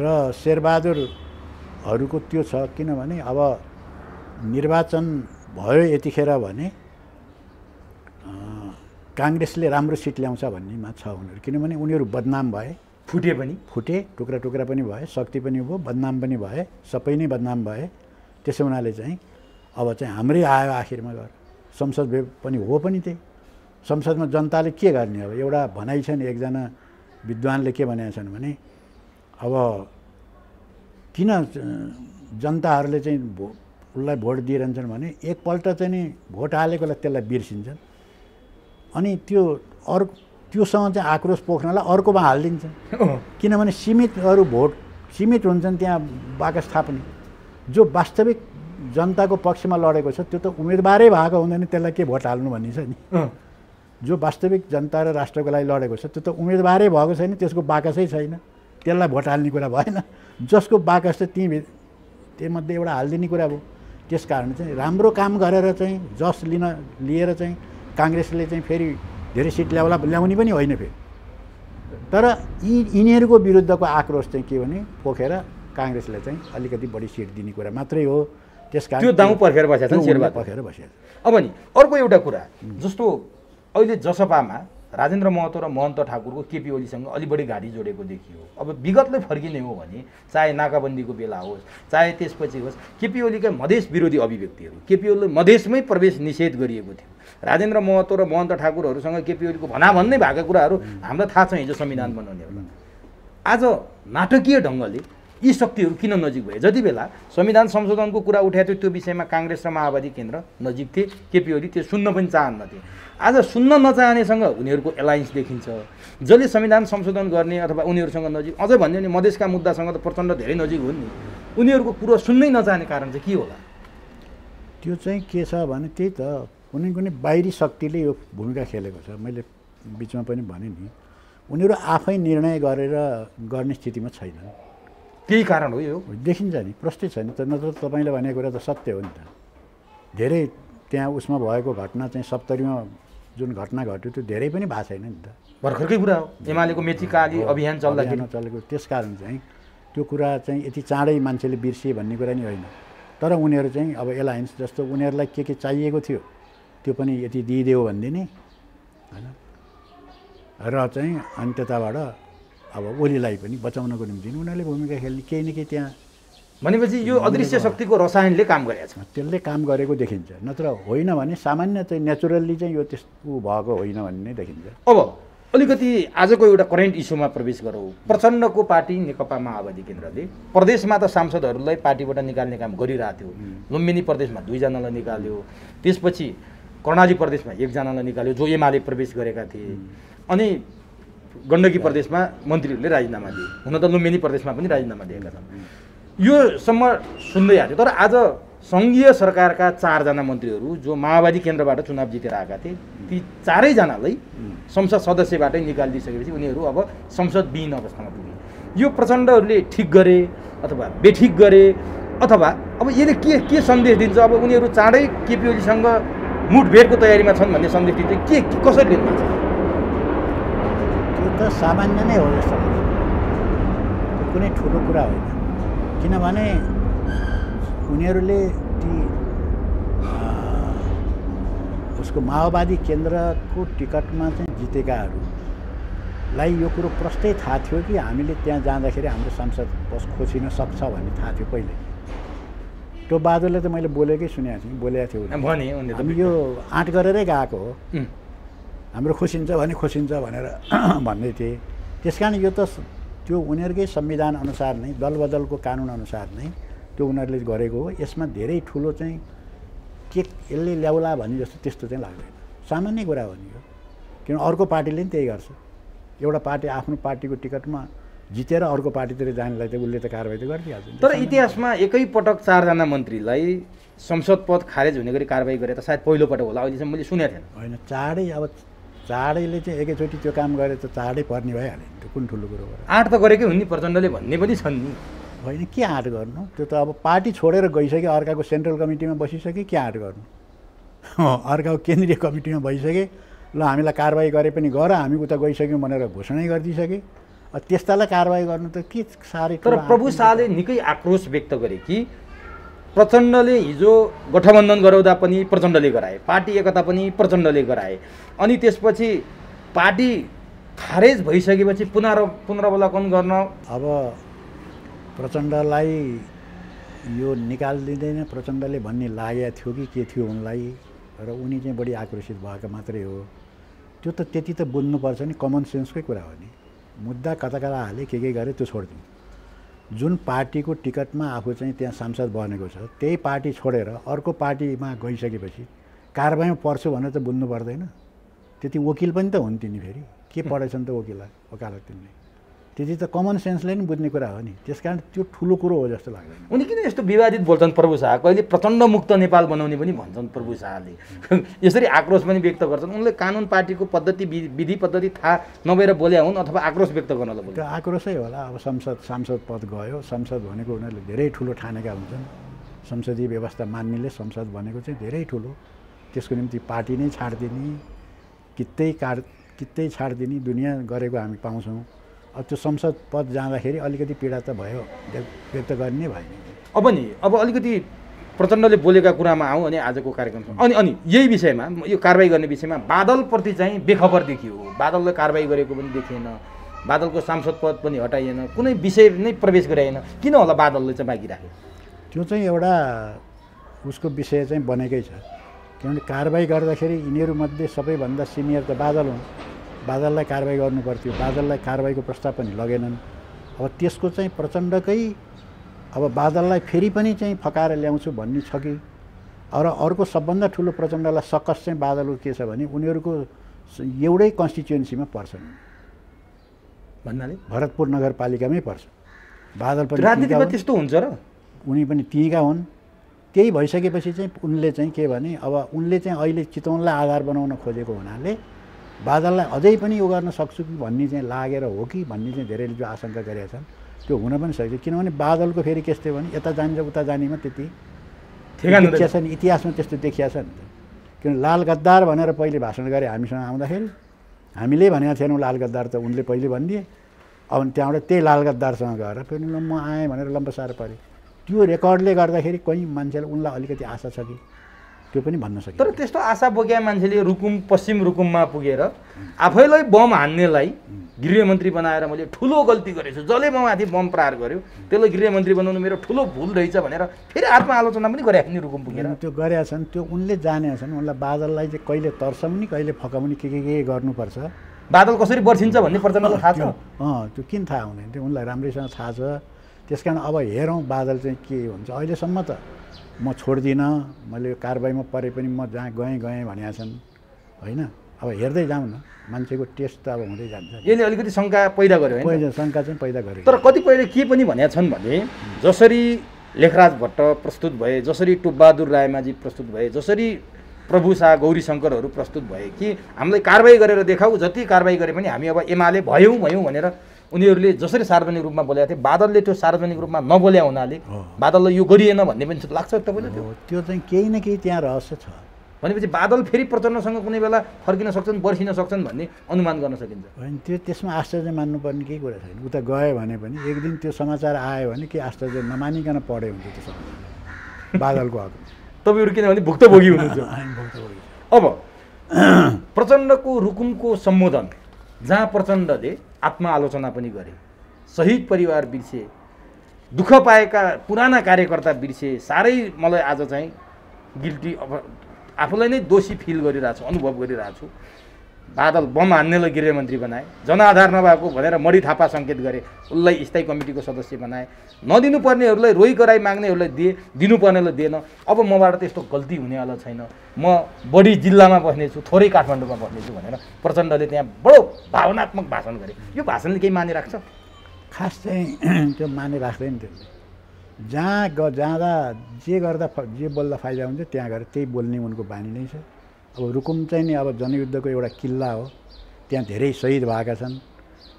र शेरबहादुरहरूको त्यो छ किनभने अब निर्वाचन भयो यतिखेर भने काङ्ग्रेसले राम्रो सिट ल्याउँछ भन्नेमा छ उनीहरू किनभने उनीहरू बदनाम भए फुटे टुक्रा टुक्रा पनि भए शक्ति पनि भयो बदनाम पनि भए सबै नै बदनाम भए त्यसो हुनाले चाहिँ अब चाहिँ हाम्रै आयो आखिरमा गएर संसद पनि हो पनि त्यही संसदमा जनताले के गर्ने अब एउटा भनाइ छ नि एकजना विद्वानले के भनेका छन् भने अब किन जनताहरूले चाहिँ उसलाई भोट दिइरहन्छन् भने एकपल्ट चाहिँ नि भोट हालेकोलाई त्यसलाई बिर्सिन्छन् अनि त्योसँग चाहिँ आक्रोश पोख्नलाई अर्कोमा हालिदिन्छन् किनभने सीमित हुन्छन् त्यहाँ बाकस थाप्ने जो वास्तविक जनताको पक्षमा लडेको छ त्यो त उम्मेदवारै भएको हुँदैन त्यसलाई के भोट हाल्नु भन्ने छ नि जो वास्तविक जनता र राष्ट्रको लागि लडेको छ त्यो त उम्मेदवारै भएको छैन त्यसको बाकसै छैन त्यसलाई भोट हाल्ने कुरा भएन जसको बाकस छ त्योमध्ये एउटा हालिदिने कुरा भयो त्यस कारण चाहिँ राम्रो काम गरेर चाहिँ लिएर चाहिँ काङ्ग्रेसले चाहिँ फेरि धेरै सिट ल्याउने पनि होइन फेरि तर यिनीहरूको विरुद्धको आक्रोश चाहिँ के भने पोखेर काङ्ग्रेसले चाहिँ अलिकति बढी सिट दिने कुरा मात्रै हो त्यस कारण त्यो दाउ पर्खेर बसेका छन् शेरबहादुर पर्खेर बसेका अब नि अर्को एउटा कुरा जस्तो अहिले जसपामा राजेन्द्र महतो र महन्त ठाकुरको केपी ओलीसँग अलि बढी घाँटी जोडेको देखियो अब विगतलाई फर्किने हो भने चाहे नाकाबन्दीको बेला होस् चाहे त्यसपछि होस् केपी ओलीका मधेस विरोधी अभिव्यक्तिहरू केपी ओलीले मधेसमै प्रवेश निषेध गरिएको थियो राजेन्द्र महतो र महन्त ठाकुरहरूसँग केपी ओलीको भनाभन्दै भएका कुराहरू हामीलाई थाहा छ हिजो संविधान बनाउनेहरूलाई आज नाटकीय ढङ्गले यी शक्तिहरू किन नजिक भए जति बेला संविधान संशोधनको कुरा उठाएको थियो त्यो विषयमा काङ्ग्रेस र माओवादी केन्द्र नजिक थिए केपी ओली त्यो सुन्न पनि चाहन्नथे आज सुन्न नचाहनेसँग उनीहरूको एलायन्स देखिन्छ जसले संविधान संशोधन गर्ने अथवा उनीहरूसँग नजिक अझै भन्यो भने मधेसका मुद्दासँग त प्रचण्ड धेरै नजिक हुन् नि उनीहरूको कुरो सुन्नै नचाहने कारण चाहिँ के होला त्यो चाहिँ के छ भने त्यही त कुनै बाहिरी शक्तिले यो भूमिका खेलेको छ मैले बिचमा पनि भने नि उनीहरू आफै निर्णय गरेर गर्ने स्थितिमा छैनन् केही कारण हो यो देखिन्छ नि प्रष्टै छैन त नत्र तपाईँले भनेको कुरा त सत्य हो नि त धेरै त्यहाँ उसमा भएको घटना चाहिँ 70मा जुन घटना घट्यो त्यो धेरै पनि भएको छैन नि त भर्खरकै कुरा हो एमालेको मेचीकाली अभियान चलेको त्यस कारण चाहिँ त्यो कुरा चाहिँ यति चाँडै मान्छेले बिर्सिए भन्ने कुरा नि होइन तर उनीहरू चाहिँ अब एलायन्स जस्तो उनीहरूलाई के चाहिएको थियो त्यो पनि यति दिइदियो भनिदिने होइन र चाहिँ अनि त्यताबाट अब ओलीलाई पनि बचाउनको निम्ति उनीहरूले भूमिका खेल्ने केही न केही त्यहाँ भनेपछि यो अदृश्य शक्तिको रसायनले काम गरेको छ त्यसले काम गरेको देखिन्छ नत्र होइन भने सामान्य चाहिँ नेचुरल्ली चाहिँ यो त्यस्तो भएको होइन भन्ने नै देखिन्छ अब अलिकति आजको एउटा करेन्ट इस्युमा प्रवेश गरौँ। प्रचण्डको पार्टी नेकपा माओवादी केन्द्रले प्रदेशमा त सांसदहरूलाई पार्टीबाट निकाल्ने काम गरिरहेको थियो। लुम्बिनी प्रदेशमा 2 जनालाई निकाल्यो, त्यसपछि कर्णाली प्रदेशमा 1 जनालाई निकाल्यो जो एमाले प्रवेश गरेका थिए, अनि गण्डकी प्रदेशमा मन्त्रीहरूले राजीनामा दिए। हुन त लुम्बिनी प्रदेशमा पनि राजीनामा दिएका छन्। यो सम्म सुन्दै आएको थियो। तर आज सङ्घीय सरकारका 4 जना मन्त्रीहरू जो माओवादी केन्द्रबाट चुनाव जितेर आएका थिए, ती 4 जनालाई संसद सदस्यबाटै निकालिदिइसकेपछि उनीहरू अब संसदविहीन अवस्थामा पुगे। यो प्रचण्डहरूले ठिक गरे अथवा बेठिक गरे, अथवा अब यसले के सन्देश दिन्छ? अब उनीहरू चाँडै केपी ओलीसँग मुठभेडको तयारीमा छन् भन्ने सन्देश दिन्छ। के कसरी लिनुहुन्छ? त्यो त सामान्य नै हो जस्तो लाग्छ। त्यो कुनै ठुलो कुरा होइन, किनभने उनीहरूले ती उसको माओवादी केन्द्रको टिकटमा चाहिँ जितेकाहरूलाई यो कुरो प्रष्टै थाहा थियो कि हामीले त्यहाँ जाँदाखेरि हाम्रो सांसद बस खोसिन सक्छ भन्ने थाहा थियो पहिले। त्यो बहादुरले त मैले बोलेको थियो हामी यो आँट गरेरै गएको हो, हाम्रो खोसिन्छ भनेर भन्दै थिए। त्यस कारण यो त त्यो उनीहरूकै संविधान अनुसार नै, दलबदलको कानुन अनुसार नै त्यो उनीहरूले गरेको हो। यसमा धेरै ठुलो चाहिँ के यसले ल्याउला भन्ने जस्तो त्यस्तो चाहिँ लाग्दैन, सामान्य कुरा हो नि यो। किन अर्को पार्टीले पनि त्यही गर्छ। एउटा पार्टी आफ्नो पार्टीको टिकटमा जितेर अर्को पार्टीतिर जानेलाई त उसले त कारवाही त गरिदिइहाल्छ। तर इतिहासमा एकैपटक 4 जना मन्त्रीलाई संसद पद खारेज हुने गरी कारवाही गरे त सायद पहिलोपटक होला, अहिलेसम्म मैले सुनेको थिएन। होइन, चाँडैले चाहिँ एकैचोटि त्यो काम गरे त चाँडै पर्ने भइहाल्यो नि। त्यो कुन ठुलो कुरो हो? आँट त गरेकै हुन् नि प्रचण्डले भन्ने पनि छन् नि। होइन, के आँट गर्नु? त्यो त अब पार्टी छोडेर गइसक्यो, अर्काको सेन्ट्रल कमिटीमा बसिसक्यो, के आँट गर्नु? अर्काको केन्द्रीय कमिटीमा भइसके, ल हामीलाई कारवाही गरे पनि गर, हामी उता गइसक्यौँ भनेर घोषणै गरिदिइसके। त्यस्तालाई कारवाही गर्नु त के साह्रै। तर प्रभु शाहले निकै आक्रोश व्यक्त गरे कि प्रचण्डले हिजो गठबन्धन गराउँदा पनि प्रचण्डले गराए, पार्टी एकता पनि प्रचण्डले गराए, अनि त्यसपछि पार्टी खारेज भइसकेपछि पुनरावलोकन गर्न अब प्रचण्डलाई यो निकालिदिँदैन प्रचण्डले भन्ने लागेको थियो कि के थियो उनलाई, र उनी चाहिँ बढी आक्रोशित भएको मात्रै हो। त्यो त त्यति त बुझ्नुपर्छ नि, कमन सेन्सकै कुरा हो नि। मुद्दा कता हाले के गरे त्यो छोडिदिउँ। जुन पार्टीको टिकटमा आफू चाहिँ त्यहाँ सांसद बनेको छ त्यही पार्टी छोडेर अर्को पार्टीमा गइसकेपछि कारबाहीमा पर्छु भनेर त बुझ्नु पर्दैन? त्यति वकिल पनि त हुन् तिनी, फेरि के पढेछन् त वकालत तिनले? त्यति त कमन सेन्सले नि बुझ्ने कुरा हो नि। त्यसकारण त्यो ठुलो कुरो हो जस्तो लाग्दैन। उनी किन यस्तो विवादित बोल्छन् प्रभु शाह? कहिले प्रचण्ड मुक्त नेपाल बनाउने पनि भन्छन् प्रभु शाहले, यसरी आक्रोश पनि व्यक्त गर्छन्। उनले कानुन पार्टीको पद्धति विधि पद्धति थाहा नभएर बोले हुन् अथवा आक्रोश व्यक्त गर्नलाई बोले? त्यो आक्रोशै होला। अब सांसद पद गयो, संसद भनेको उनीहरूले धेरै ठुलो ठानेका हुन्छन्। संसदीय व्यवस्था मान्नेले संसद भनेको चाहिँ धेरै ठुलो, त्यसको निम्ति पार्टी नै छाडिदिने, कित्तै छाडिदिने दुनियाँ गरेको हामी पाउँछौँ। अब त्यो संसद पद जाँदाखेरि अलिकति पीडा त भयो, व्यक्त गर्ने भएन। अब अलिकति प्रचण्डले बोलेका कुरामा आउँ अनि आजको कार्यक्रम अनि यही विषयमा, यो कारवाही गर्ने विषयमा बादलप्रति चाहिँ बेखबर देखियो। बादलले कारवाही गरेको पनि देखिएन, बादलको सांसद पद पनि हटाइएन, कुनै विषय नै प्रवेश गराएन। किन होला बादलले चाहिँ बाँकी राख्यो? त्यो चाहिँ एउटा उसको विषय चाहिँ बनेकै छ। किनभने कारवाही गर्दाखेरि यिनीहरूमध्ये सबैभन्दा सिनियर त बादल हुन्। बादललाई कारवाही गर्नुपर्थ्यो, बादललाई कारवाहीको प्रस्ताव पनि लगेनन्। अब त्यसको चाहिँ प्रचण्डकै अब बादललाई फेरि पनि चाहिँ फकाएर ल्याउँछु भन्ने छ कि, र अर्को सबभन्दा ठुलो प्रचण्डलाई सकस चाहिँ बादलको के छ भने उनीहरूको एउटै कन्स्टिट्युएन्सीमा पर्छन् भन्नाले भरतपुर नगरपालिकामै पर्छ। बादल पनि राजनीतिमा त्यस्तो हुन्छ र? उनी पनि त्यहीँका हुन्। त्यही भइसकेपछि चाहिँ उनले चाहिँ के भने, अब उनले चाहिँ अहिले चितवनलाई आधार बनाउन खोजेको हुनाले बादललाई अझै पनि यो गर्न सक्छु कि भन्ने चाहिँ लागेर हो कि भन्ने चाहिँ धेरैले जो आशंका गरेका छन् त्यो हुन पनि सक्छ। किनभने बादलको फेरि के थियो भने यता जान्छ उता जानेमा त्यति देखिया छ नि, इतिहासमा त्यस्तो देखिया छ नि। किन लाल गद्दार भनेर पहिले भाषण गरे हामीसँग आउँदाखेरि, हामीले भनेका थिएनौँ लाल गद्दार, त उनले पहिले भनिदिए। अब त्यहाँबाट त्यही लाल गद्दारसँग गएर फेरि म आएँ भनेर लम्बसार पऱ्यो। त्यो रेकर्डले गर्दाखेरि कोही मान्छेले उनलाई अलिकति आशा छ कि त्यो पनि भन्न सकिन्छ। तर त्यस्तो आशा बोकेका मान्छेले पश्चिम रुकुममा पुगेर आफैलाई बम हान्नेलाई गृहमन्त्री बनाएर मैले ठुलो गल्ती गरेछु, जसले ममाथि बम प्रहार गर्यो त्यसलाई गृहमन्त्री बनाउनु मेरो ठुलो भुल रहेछ भनेर फेरि आत्मआलोचना पनि गरेका नि रुकुम पुगेर। त्यो गरेका छन्, त्यो उनले जानेका छन्। उनलाई बादललाई चाहिँ कहिले तर्साउने कहिले फकाउने के गर्नुपर्छ बादल कसरी बर्सिन्छ भन्ने प्रचण्डलाई थाहा छ? त्यो किन थाहा हुँदैन त्यो उनलाई राम्रैसँग थाहा छ। त्यस कारण अब हेरौँ बादल चाहिँ के हुन्छ। अहिलेसम्म त म छोड्दिनँ, मैले कारबाहीमा परे पनि म जहाँ गएँ भनेका छन् होइन। अब हेर्दै जाउँ न, मान्छेको टेस्ट त अब हुँदै जान्छ। यसले अलिकति शङ्का पैदा गर्यो होइन? शङ्का चाहिँ पैदा गर्यो। तर कतिपयले के पनि भनेका छन् भने जसरी लेखराज भट्ट प्रस्तुत भए, जसरी टुपबहादुर रायमाझी प्रस्तुत भए, जसरी प्रभु शाह गौरीशङ्करहरू प्रस्तुत भए कि हामीलाई कारबाही गरेर देखाऊ, जति कारबाही गरे पनि हामी अब एमाले भयौँ भनेर उनीहरूले जसरी सार्वजनिक रूपमा बोलेका थिए, बादलले त्यो सार्वजनिक रूपमा नबोल्या हुनाले बादललाई यो गरिएन भन्ने पनि लाग्छ तपाईँलाई? त्यो चाहिँ केही न केही त्यहाँ रहस्य छ। भनेपछि बादल फेरि प्रचण्डसँग कुनै बेला फर्किन सक्छन्, बर्सिन सक्छन् भन्ने अनुमान गर्न सकिन्छ? होइन, त्यसमा आश्चर्य मान्नुपर्ने केही कुरा छैन। उता गयो भने पनि एक दिन त्यो समाचार आयो भने के आश्चर्य नमानिकन पढ्यो हुन्छ त्यो समाचार बादलको हक। तपाईँहरू किनभने भुक्तभोगी हुनुहुन्छ। अब प्रचण्डको रुकुमको सम्बोधन जहाँ प्रचण्डले आत्मआलोचना पनि गरे, शहीद परिवार बिर्से, दुःख पाएका पुराना कार्यकर्ता बिर्से, साह्रै मलाई आज चाहिँ गिल्टी आफूलाई नै दोषी फिल गरिरहेको छु, अनुभव गरिरहेको छु। बादल बम हान्नेलाई गृहमन्त्री बनाए, जनआधार नभएको भनेर मणि थापा सङ्केत गरे, उसलाई स्थायी कमिटीको सदस्य बनाए, नदिनुपर्नेहरूलाई रोइ कराई माग्नेहरूलाई दिए, दिनुपर्नेलाई दिएन। अब मबाट त्यस्तो गल्ती हुनेवाला छैन, म बढी जिल्लामा बस्नेछु, थोरै काठमाडौँमा बस्नेछु भनेर प्रचण्डले त्यहाँ बडो भावनात्मक भाषण गरे। यो भाषणले केही माने राख्छ? खास चाहिँ त्यो माने राख्दैन। त्यसले जाँदा जे गर्दा जे बोल्दा फाइदा हुन्छ त्यहाँ गएर त्यही बोल्ने उनको बानी नै छ। अब रुकुम चाहिँ नि अब जनयुद्धको एउटा किल्ला हो, त्यहाँ धेरै शहीद भएका छन्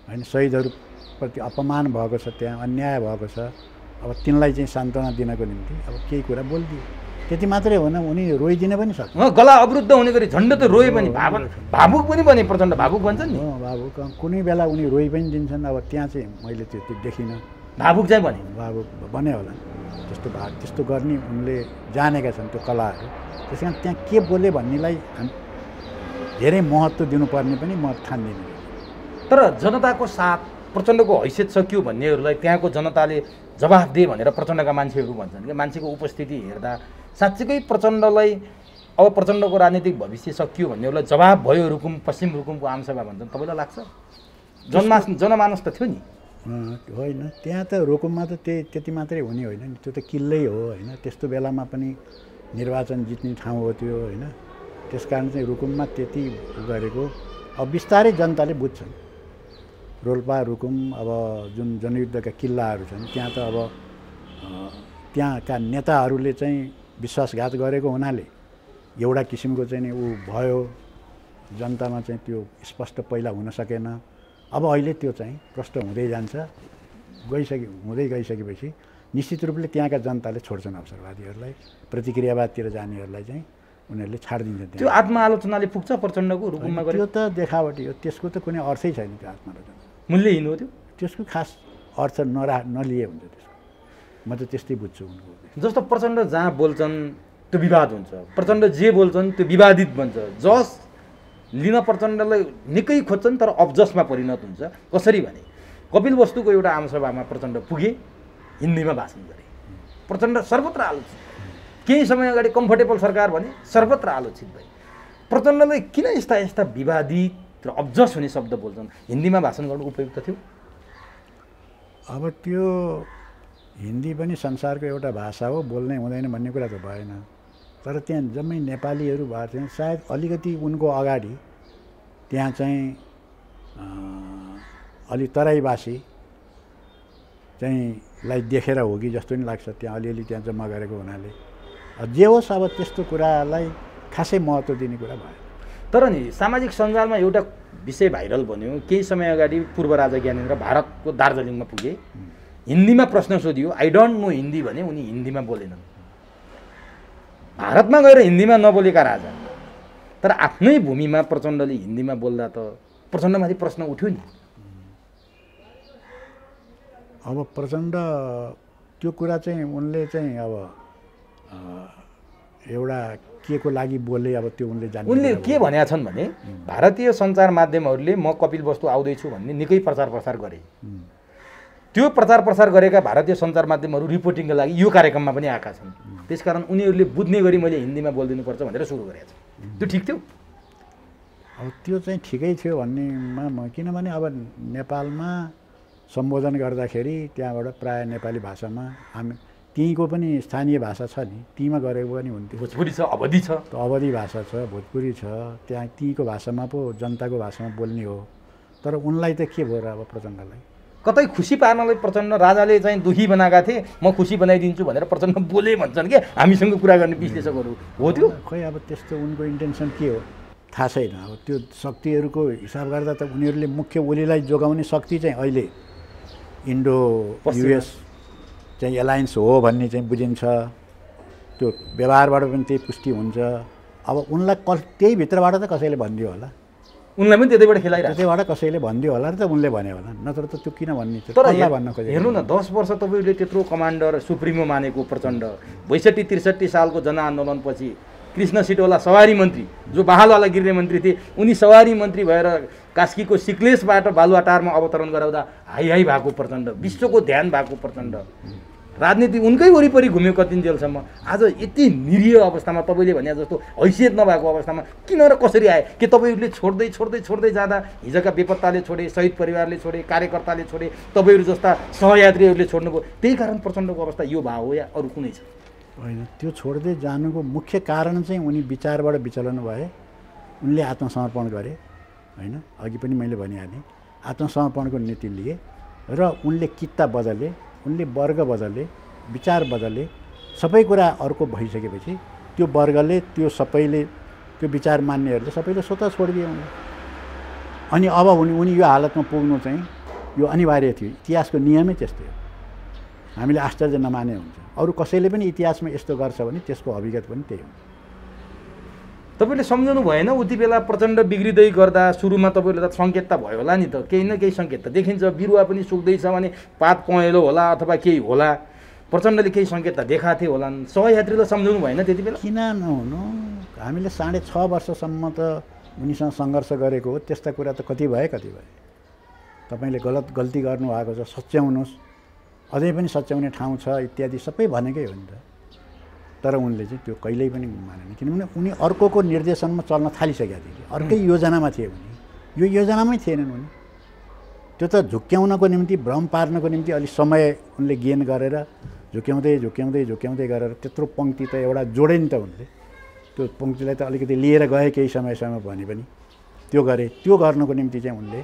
होइन, शहीदहरूप्रति अपमान भएको छ, त्यहाँ अन्याय भएको छ। अब तिनलाई चाहिँ सान्त्वना दिनको निम्ति अब केही कुरा बोलिदियो, त्यति मात्रै हो न। उनी रोइदिन पनि सक्छ, गला अवरुद्ध हुने गरी झन्डै त रोए पनि, भावुक पनि बने प्रचण्ड, भावुक भन्छन् नि। भावुक कुनै बेला उनी रोइ पनि दिन्छन्। अब त्यहाँ चाहिँ मैले त्यो देखिनँ। भावुक चाहिँ भने भावुक बने होला, त्यस्तो गर्ने उनले जानेका छन् त्यो कलाहरू। त्यस कारण त्यहाँ के बोले भन्नेलाई धेरै महत्त्व दिनुपर्ने पनि म ठान्दिनँ। तर जनताको साथ प्रचण्डको हैसियत सकियो भन्नेहरूलाई त्यहाँको जनताले जवाफ दिए भनेर प्रचण्डका मान्छेहरू भन्छन् कि मान्छेको उपस्थिति हेर्दा साँच्चीकै प्रचण्डलाई अब प्रचण्डको राजनीतिक भविष्य सकियो भन्नेहरूलाई जवाफ भयो रुकुम, पश्चिम रुकुमको आमसभा भन्छन्। तपाईँलाई लाग्छ? जनमानस त थियो नि? होइन, त्यहाँ त रुकुममा त त्यति मात्रै हुने होइन नि, त्यो त किल्लै हो होइन। त्यस्तो बेलामा पनि निर्वाचन जित्ने ठाउँ हो त्यो होइन। त्यस कारण चाहिँ रुकुममा त्यति गरेको अब बिस्तारै जनताले बुझ्छन्। रोल्पा रुकुम अब जुन जनयुद्धका किल्लाहरू छन् त्यहाँ त अब त्यहाँका नेताहरूले चाहिँ विश्वासघात गरेको हुनाले एउटा किसिमको चाहिँ नि ऊ भयो, जनतामा चाहिँ त्यो स्पष्ट पहिला हुन सकेन। अब अहिले त्यो चाहिँ प्रष्ट हुँदै जान्छ। हुँदै गइसकेपछि निश्चित रूपले त्यहाँका जनताले छोड्छन् अवसरवादीहरूलाई, प्रतिक्रियावादतिर जानेहरूलाई चाहिँ उनीहरूले छाडिदिन्छन्। त्यो आत्मआलोचनाले पुग्छ प्रचण्डको रुकुममा गरे? त्यो त देखावटी हो, त्यसको त कुनै अर्थै छैन। त्यो आत्मआलोचना मूल्यहीन हो, त्यो त्यसको खास अर्थ नलिए हुन्छ त्यसको। म त त्यस्तै बुझ्छु उनको। जस्तो प्रचण्ड जहाँ बोल्छन् त्यो विवाद हुन्छ, प्रचण्ड जे बोल्छन् त्यो विवादित बन्छ। जस लिन प्रचण्डलाई निकै खोज्छन् तर अबजसमा परिणत हुन्छ। कसरी भने कपिल वस्तुको एउटा आमसभामा प्रचण्ड पुगे, हिन्दीमा भाषण गरे, प्रचण्ड सर्वत्र आलोचित। केही समय अगाडि कम्फर्टेबल सरकार भने सर्वत्र आलोचित भए। प्रचण्डलाई किन यस्ता विवादित र अबजस हुने शब्द बोल्छन्? हिन्दीमा भाषण गर्नु उपयुक्त थियो? अब त्यो हिन्दी पनि संसारको एउटा भाषा हो, बोल्नै हुँदैन भन्ने कुरा त भएन। तर त्यहाँ जम्मै नेपालीहरू भएको थिएन। सायद अलिकति उनको अगाडि त्यहाँ चाहिँ अलि तराईवासी चाहिँ लाई देखेर हो कि जस्तो नि लाग्छ। त्यहाँ अलिअलि त्यहाँ जम्मा गरेको हुनाले जे होस् अब त्यस्तो कुरालाई खासै महत्त्व दिने कुरा भयो। तर नि सामाजिक सञ्जालमा एउटा विषय भाइरल बन्यो। केही समय अगाडि पूर्व राजा ज्ञानेन्द्र भारतको दार्जिलिङमा पुगे, हिन्दीमा प्रश्न सोधियो, आई डोन्ट नो हिन्दी भने उनी हिन्दीमा बोलेनन्। भारतमा गएर हिन्दीमा नबोलेका राजा, तर आफ्नै भूमिमा प्रचण्डले हिन्दीमा बोल्दा त प्रचण्डमाथि प्रश्न उठ्यो नि। अब प्रचण्ड त्यो कुरा चाहिँ उनले चाहिँ अब एउटा के को लागि बोले अब त्यो उनले जान्नु। उनले के भनेका छन् भने भारतीय सञ्चार माध्यमहरूले म कपिल वस्तु आउँदैछु भन्ने निकै प्रचार प्रसार गरे। त्यो प्रचार प्रसार गरेका भारतीय सञ्चार माध्यमहरू रिपोर्टिङका लागि यो कार्यक्रममा पनि आएका छन्। त्यसकारण उनीहरूले बुझ्ने गरी मैले हिन्दीमा बोलिदिनुपर्छ भनेर सुरु गरेका छन्। त्यो ठिक थियो? अब त्यो चाहिँ ठिकै थियो भन्नेमा म, किनभने अब नेपालमा सम्बोधन गर्दाखेरि त्यहाँबाट प्रायः नेपाली भाषामा हामी त्यहीँको पनि स्थानीय भाषा छ नि, तीमा गरेको पनि हुन्थ्यो। भोजपुरी छ, अवधि छ, त अवधि भाषा छ, भोजपुरी छ, त्यहाँ तीको भाषामा पो जनताको भाषामा बोल्ने हो। तर उनलाई त के भयो र अब प्रचण्डलाई कतै खुसी पार्नलाई प्रचण्ड राजाले चाहिँ दुखी बनाएका थिए, म खुसी बनाइदिन्छु भनेर प्रचण्ड बोले भन्छन् कि हामीसँग कुरा गर्ने विश्लेषकहरू हो त्यो। खोइ अब त्यस्तो उनको इन्टेन्सन के हो थाहा छैन। अब त्यो शक्तिहरूको हिसाब गर्दा त उनीहरूले मुख्य ओलीलाई जोगाउने शक्ति चाहिँ अहिले इन्डो युएस चाहिँ एलायन्स हो भन्ने चाहिँ बुझिन्छ। त्यो व्यवहारबाट पनि त्यही पुष्टि हुन्छ। अब उनलाई त्यही भित्रबाट त कसैले भनिदियो होला, उनलाई पनि त्यतैबाट खेलाइरहेको, त्यतैबाट कसैले भनिदियो होला र त उनले भन्यो होला, नत्र त त्यो किन भन्ने छ। तर भन्न खोजेको हेर्नु न 10 वर्ष तपाईँले त्यत्रो कमान्डर सुप्रिमो मानेको प्रचण्ड 62-63 सालको जनआन्दोलनपछि कृष्ण सिटौला सवारी मन्त्री जो बहालवाला गृह मन्त्री थिए, उनी सवारी मन्त्री भएर कास्कीको सिक्लेसबाट बालुवाटारमा अवतरण गराउँदा हाई हाई भएको प्रचण्ड, विश्वको ध्यान भएको प्रचण्ड, राजनीति उनकै वरिपरि घुम्यो कति जेलसम्म। आज यति निरीह अवस्थामा तपाईँले भने जस्तो हैसियत नभएको अवस्थामा किन र कसरी आए? के तपाईँहरूले छोड्दै छोड्दै छोड्दै जाँदा हिजोका बेपत्ताले छोडे, शहीद परिवारले छोडे, कार्यकर्ताले छोडे, तपाईँहरू जस्ता सहयात्रीहरूले छोड्नुभयो, त्यही कारण प्रचण्डको अवस्था यो भाव हो या अरू कुनै छ? होइन, त्यो छोड्दै जानुको मुख्य कारण चाहिँ उनी विचारबाट विचलन भए, उनले आत्मसमर्पण गरे। होइन, अघि पनि मैले भनिहालेँ, आत्मसमर्पणको नीति लिए र उनले कित्ता बदले, उनले वर्ग बदले, विचार बदले, सबै कुरा अर्को भइसकेपछि त्यो वर्गले, त्यो सबैले, त्यो विचार मान्नेहरूले सबैले स्वतः छोडिदिए उनले। अनि अब उनी यो हालतमा पुग्नु चाहिँ यो अनिवार्य थियो, इतिहासको नियमै त्यस्तै हो। हामीले आश्चर्य नमाने हुन्छ। अरू कसैले पनि इतिहासमा यस्तो गर्छ भने त्यसको अभिगत पनि त्यही हुन्छ। तपाईँले सम्झाउनु भएन उति बेला प्रचण्ड बिग्रिँदै गर्दा सुरुमा तपाईँले त सङ्केत त भयो होला नि त, केही न केही सङ्केत त देखिन्छ, बिरुवा पनि सुक्दैछ भने पात पहेँलो होला अथवा केही होला, प्रचण्डले केही सङ्केत त देखाएको थियो होला, सहयात्रीलाई सम्झाउनु भएन त्यति बेला? किन नहुनु, हामीले 6.5 वर्षसम्म त उनीसँग सङ्घर्ष गरेको हो, त्यस्ता कुरा त कति भए। तपाईँले गल्ती गर्नुभएको छ, सच्याउनुहोस्, अझै पनि सच्याउने ठाउँ छ इत्यादि सबै भनेकै हो नि त। तर उनले चाहिँ त्यो कहिल्यै पनि मानेन, किनभने उनी अर्कोको निर्देशनमा चल्न थालिसकेका थिए, अर्कै योजनामा थिए उनी, यो योजनामै थिएनन् उनी। त्यो त झुक्क्याउनको निम्ति, भ्रम पार्नको निम्ति अलि समय उनले गेन गरेर झुक्क्याउँदै गरेर त्यत्रो पङ्क्ति त एउटा जोडे नि त उनले। त्यो पङ्क्तिलाई त अलिकति लिएर गए केही समयसम्म भने पनि त्यो गरे। त्यो गर्नको निम्ति चाहिँ उनले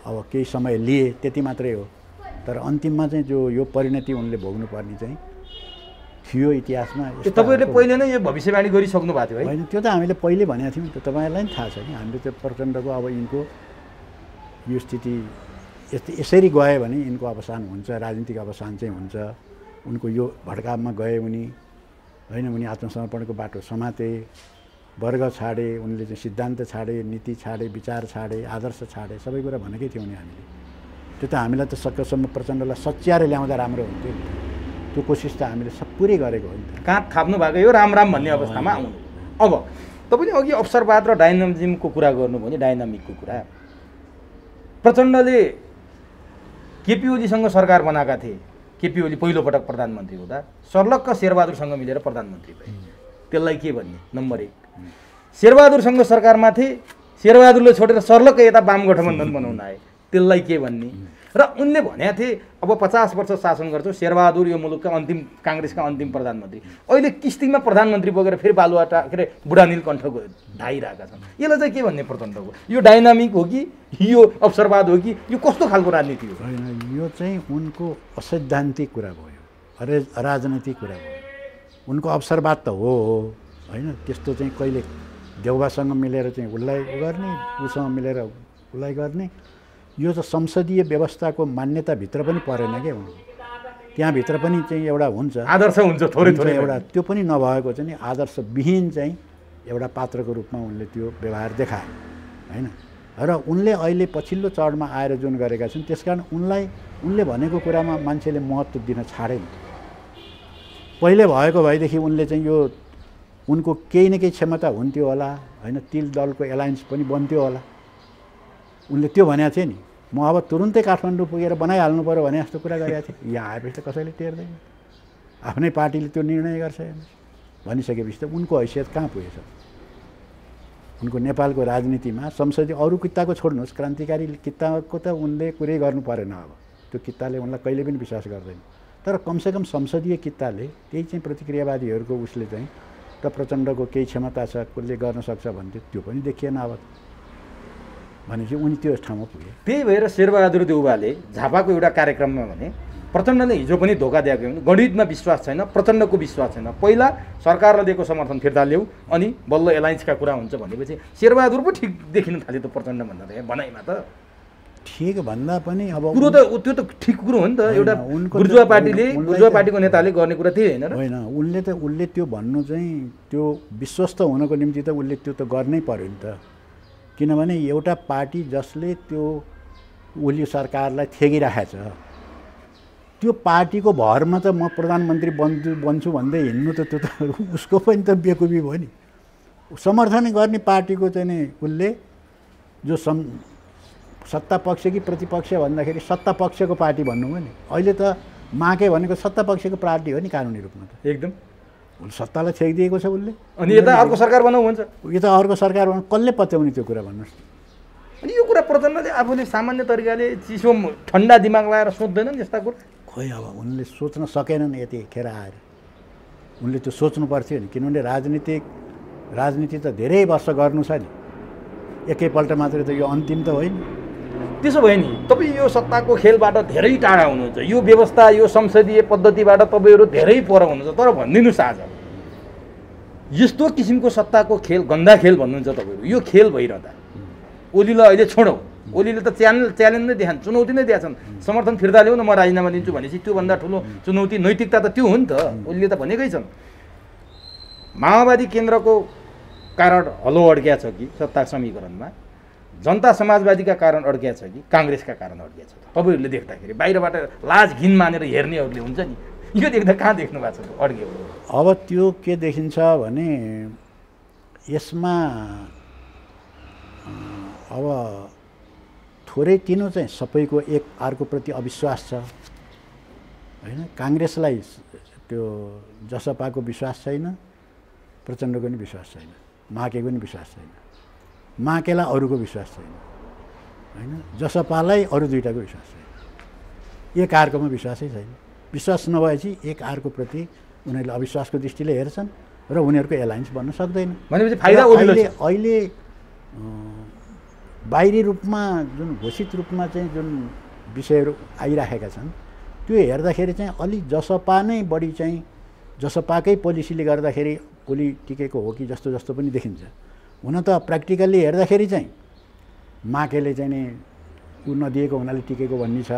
अब केही समय लिए, त्यति मात्रै हो। तर अन्तिममा चाहिँ यो परिणति उनले भोग्नुपर्ने चाहिँ थियो इतिहासमा। तपाईँहरूले पहिले नै यो भविष्यवाणी गरिसक्नु भएको थियो है? होइन, त्यो त हामीले पहिले भनेको थियौँ, त्यो तपाईँहरूलाई पनि थाहा छ नि। हामीले त्यो प्रचण्डको अब यिनको यो स्थिति यसरी गयो भने यिनको अवसान हुन्छ, राजनीतिक अवसान चाहिँ हुन्छ। उनको यो भड्कावमा गए उनी, होइन, उनी आत्मसमर्पणको बाटो समाते, वर्ग छाडे, उनले चाहिँ सिद्धान्त छाडे, नीति छाडे, विचार छाडे, आदर्श छाडे, सबै कुरा भनेकै थियौँ नि हामीले। त्यो त हामीलाई त सकेसम्म प्रचण्डलाई सच्याएर ल्याउँदा राम्रो हुन्थ्यो। त्यो कोसिस त हामीले पुरै गरेको हो नि त। काँध थाप्नु भएको यो राम भन्ने अवस्थामा आउनु। अब तपाईँले अघि अवसरवाद र डाइनामिजमको कुरा गर्नुभयो नि, डाइनामिकको कुरा। प्रचण्डले केपी ओलीसँग सरकार बनाएका थिए। केपी ओली पहिलोपटक प्रधानमन्त्री हुँदा सर्लक्क शेरबहादुरसँग मिलेर प्रधानमन्त्री भए। त्यसलाई के भन्ने? नम्बर 1, शेरबहादुरसँग सरकारमा थिए, शेरबहादुरले छोडेर सर्लक्क यता वाम गठबन्धन बनाउन आए, त्यसलाई के भन्ने? र उनले भनेका थिए अब 50 वर्ष शासन गर्छौँ, शेरबहादुर यो मुलुकका अन्तिम, काङ्ग्रेसका अन्तिम प्रधानमन्त्री, अहिले किस्तीमा प्रधानमन्त्री बोकेर फेरि बालुवाटा के अरे बुढा नीलकण्ठको ढाइरहेका छन्। यसलाई चाहिँ के भन्ने प्रचण्डको? यो डाइनामिक हो कि यो अवसरवाद हो कि यो कस्तो खालको राजनीति हो? होइन, यो चाहिँ उनको असैद्धान्तिक कुरा भयो, अराजनैतिक कुरा भयो। उनको अवसरवाद त हो, होइन, त्यस्तो चाहिँ कहिले देउबासँग मिलेर चाहिँ उसलाई गर्ने, उसँग मिलेर उसलाई गर्ने, यो त संसदीय व्यवस्थाको मान्यताभित्र पनि परेन क्या उनी। त्यहाँभित्र पनि चाहिँ एउटा हुन्छ, आदर्श हुन्छ थोरै एउटा, त्यो पनि नभएको चाहिँ नि आदर्शविहीन चाहिँ एउटा पात्रको रूपमा उनले त्यो व्यवहार देखाए, होइन। र उनले अहिले पछिल्लो चढमा आएर जुन गरेका छन्, त्यसकारण उनले भनेको कुरामा मान्छेले महत्त्व दिन छाडेन। पहिले भएको भएदेखि उनले चाहिँ यो उनको केही न केही क्षमता हुन्थ्यो होला, होइन, तिल दलको एलायन्स पनि बन्थ्यो होला। उनले त्यो भनेको थियो नि, म अब तुरुन्तै काठमाडौँ पुगेर बनाइहाल्नु पऱ्यो भने जस्तो कुरा गरेका थिए। यहाँ आएपछि त कसैले टेर्दैन, आफ्नै पार्टीले त्यो निर्णय गर्छ भनिसकेपछि त उनको हैसियत कहाँ पुगेछ? उनको नेपालको राजनीतिमा संसदीय अरू किताको छोड्नुहोस्, क्रान्तिकारी किताको त उनले कुरै गर्नु परेन। अब त्यो किताले उनलाई कहिले पनि विश्वास गर्दैन। तर कमसेकम संसदीय किताले त्यही चाहिँ प्रतिक्रियावादीहरूको उसले चाहिँ त प्रचण्डको केही क्षमता छ, कसले गर्न सक्छ भन्थ्यो, त्यो पनि देखिएन। अब भनेपछि उनी त्यो ठाउँमा पुगे। त्यही भएर शेरबहादुर देउवाले झापाको एउटा कार्यक्रममा भने प्रचण्डले हिजो पनि धोका दिएको हो, गणितमा विश्वास छैन, प्रचण्डको विश्वास छैन, पहिला सरकारले दिएको समर्थन फिर्ता ल्याऊ अनि बल्ल एलायन्सका कुरा हुन्छ भनेपछि शेरबहादुर पो ठिक देखिन थाल्यो त प्रचण्ड भन्दा त भनाइमा त। ठिक भन्दा पनि अब कुरो त त्यो त ठिक कुरो हो नि त। एउटा बुर्जुवा पार्टीको नेताले गर्ने कुरा त्यही होइन र? होइन, उसले त्यो भन्नु चाहिँ त्यो विश्वस्त हुनको निम्ति त उसले त्यो त गर्नै पर्यो नि त। किनभने एउटा पार्टी जसले त्यो ओली सरकारलाई थेगिराखेको छ, त्यो पार्टीको भरमा त म प्रधानमन्त्री बन्छु भन्दै हिँड्नु त त्यो त उसको पनि त बेकुबी भयो नि। समर्थन गर्ने पार्टीको चाहिँ नि उसले जो सत्ता पक्ष कि प्रतिपक्ष भन्दाखेरि सत्ता पक्षको पार्टी भन्नुभयो नि। अहिले त माके भनेको सत्ता पक्षको पार्टी हो नि कानुनी रूपमा त। एकदम सत्तालाई छेकिदिएको छ उसले। अनि यता अर्को सरकार बनाऊ भन्छ, यता अर्को सरकार बनाऊ, कसले पत्याउने त्यो कुरा भन्नुहोस्। अनि यो कुरा प्रचण्डले आफूले सामान्य तरिकाले चिसो ठन्डा दिमाग लगाएर सोच्दैनन् यस्ता कुरा? खोइ अब उनले सोच्न सकेनन् यतिखेर आएर। उनले त्यो सोच्नु पर्थ्यो नि, किनभने राजनीति त धेरै वर्ष गर्नु छ नि, एकैपल्ट मात्रै त यो अन्तिम त होइन। त्यसो भए नि तपाईँ यो सत्ताको खेलबाट धेरै टाढा हुनुहुन्छ, यो व्यवस्था यो संसदीय पद्धतिबाट तपाईँहरू धेरै पर हुनुहुन्छ। तर भनिदिनुहोस् आज यस्तो किसिमको सत्ताको खेल गन्दा खेल भन्नुहुन्छ तपाईँहरू, यो खेल भइरहँदा ओलीलाई अहिले छोडौँ, ओलीले त च्यालेन्ज नै देखान्, चुनौती नै दिएछन्, समर्थन फिर्ता ल्याऊ न म राजीनामा दिन्छु भनेपछि त्योभन्दा ठुलो चुनौती नैतिकता त त्यो हो नि त। ओलीले त भनेकै छन् माओवादी केन्द्रको कारण हलो अड्किया छ कि सत्ता समीकरणमा, जनता समाजवादीका कारण अड्किया छ कि काङ्ग्रेसका कारण अड्किया छ? तपाईँहरूले देख्दाखेरि बाहिरबाट लाज घिन मानेर हेर्नेहरूले हुन्छ नि, यो देख्दा कहाँ देख्नु भएको छ अड्किएको? अब त्यो के देखिन्छ भने यसमा अब थोरै तिनो चाहिँ सबैको एक अर्कोप्रति अविश्वास छ होइन। काङ्ग्रेसलाई त्यो जसपाको विश्वास छैन, प्रचण्डको पनि विश्वास छैन, माकेको पनि विश्वास छैन, माकेलाई अरूको विश्वास छैन होइन, जसपालाई अरू दुईटाको विश्वास छैन, एक अर्कोमा विश्वासै छैन। विश्वास नभएपछि एक अर्कोप्रति उनीहरूले अविश्वासको दृष्टिले हेर्छन् र उनीहरूको एलायन्स बन्न सक्दैन। भनेपछि फाइदा अहिले बाहिरी रूपमा जुन घोषित रूपमा चाहिँ जुन विषयहरू आइराखेका छन् त्यो हेर्दाखेरि चाहिँ अलि जसपा नै बढी चाहिँ जसपाकै पोलिसीले गर्दाखेरि ओली टिकेको हो कि जस्तो पनि देखिन्छ। हुन त प्र्याक्टिकल्ली हेर्दाखेरि चाहिँ माकेले चाहिँ नि ऊ नदिएको हुनाले टिकेको भन्ने छ।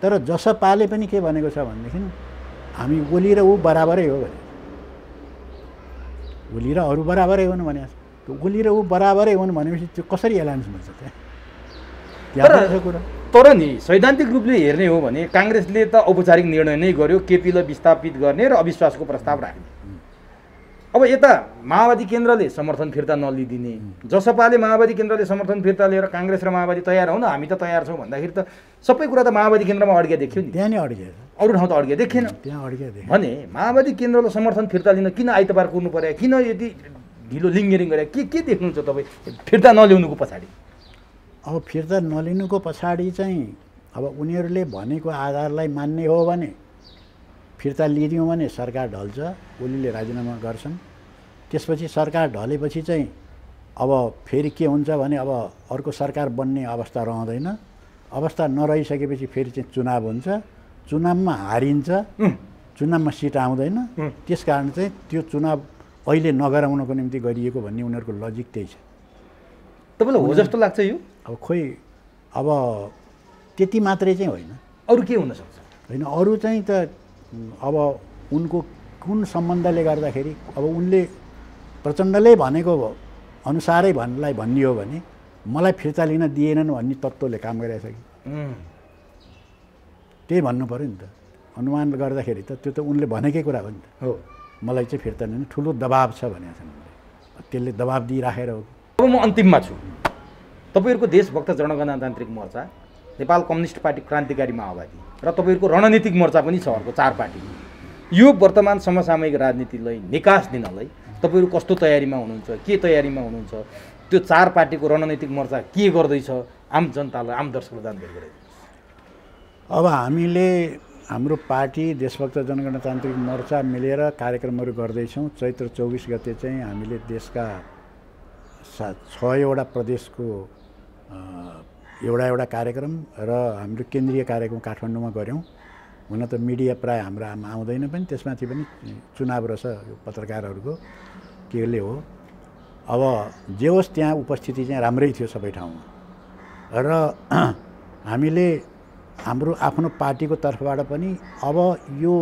तर जसपाले पनि के भनेको छ भनेदेखि हामी ओली र ऊ बराबरै हो भने, ओली र अरू बराबरै हुनु भने, त्यो ओली र ऊ बराबरै हुनु भनेपछि त्यो कसरी एलायन्स हुन्छ कुरा? तर नि सैद्धान्तिक रूपले हेर्ने हो भने काङ्ग्रेसले त औपचारिक निर्णय नै गर्यो केपीलाई विस्थापित गर्ने र अविश्वासको प्रस्ताव राख्ने। अब यता माओवादी केन्द्रले समर्थन फिर्ता नलिदिने, जसपाले माओवादी केन्द्रले समर्थन फिर्ता लिएर काङ्ग्रेस र माओवादी तयार हौ न हामी त तयार छौँ भन्दाखेरि त सबै कुरा त माओवादी केन्द्रमा अड्किया देखियो नि। त्यहाँ नै अड्कियो, अरू ठाउँ त अड्किया देखेन। त्यहाँ अड्किया देख्यो भने माओवादी केन्द्रले समर्थन फिर्ता लिन किन आइतबार कुर्नु पर्यो, किन यति ढिलो लिङ्गेरिङ गरे, के देख्नुहुन्छ तपाईँ फिर्ता नल्याउनुको पछाडि? अब फिर्ता नलिनुको पछाडि चाहिँ अब उनीहरूले भनेको आधारलाई मान्ने हो भने फिर्ता लिदियौँ भने सरकार ढल्छ, ओलीले राजीनामा गर्छन्। त्यसपछि सरकार ढलेपछि चाहिँ अब फेरि के हुन्छ भने अब अर्को सरकार बन्ने अवस्था रहँदैन। अवस्था नरहिसकेपछि फेरि चाहिँ चुनाव हुन्छ, चुनावमा हारिन्छ, चुनावमा सिट आउँदैन। त्यस कारण चाहिँ त्यो चुनाव अहिले नगराउनको निम्ति गरिएको भन्ने उनीहरूको लजिक त्यही छ। तपाईँलाई हो जस्तो लाग्छ यो? अब खोइ अब त्यति मात्रै चाहिँ होइन, अरू के हुनसक्छ? होइन अरू चाहिँ त अब उनको कुन सम्बन्धले गर्दाखेरि अब उनले प्रचण्डले भनेको अनुसारै भन्ने हो भने मलाई फिर्ता लिन दिएनन् भन्ने तत्त्वले काम गरिरहेछ कि त्यही भन्नु पऱ्यो नि त। अनुमान गर्दाखेरि त त्यो त उनले भनेकै कुरा हो नि त। हो, मलाई चाहिँ फिर्ता लिन ठुलो दबाब छ भनेको छन् उनले, त्यसले दबाब दिइराखेर हो। अब म अन्तिममा छु। तपाईँहरूको देशभक्त जनगणतान्त्रिक मोर्चा, नेपाल कम्युनिस्ट पार्टी क्रान्तिकारी माओवादी र तपाईँहरूको रणनीतिक मोर्चा पनि छ अर्को 4 पार्टी। यो वर्तमान समसामयिक राजनीतिलाई निकास दिनलाई तपाईँहरू कस्तो तयारीमा हुनुहुन्छ, के तयारीमा हुनुहुन्छ, त्यो 4 पार्टीको रणनीतिक मोर्चा के गर्दैछ, आम जनतालाई, आम दर्शकलाई जानकारी गराइदिनुहोस्। अब हामीले हाम्रो पार्टी देशभक्त जनगणतान्त्रिक मोर्चा मिलेर कार्यक्रमहरू गर्दैछौँ। चैत्र 24 गते चाहिँ हामीले देशका 6वटा प्रदेशको एउटा कार्यक्रम र हाम्रो केन्द्रीय कार्यक्रम काठमाडौँमा गऱ्यौँ। हुन त मिडिया प्राय हाम्रो आउँदैन पनि, त्यसमाथि पनि चुनाव रहेछ पत्रकारहरूको केले हो। अब जे होस् त्यहाँ उपस्थिति चाहिँ राम्रै थियो सबै ठाउँमा र हामीले हाम्रो आफ्नो पार्टीको तर्फबाट पनि अब यो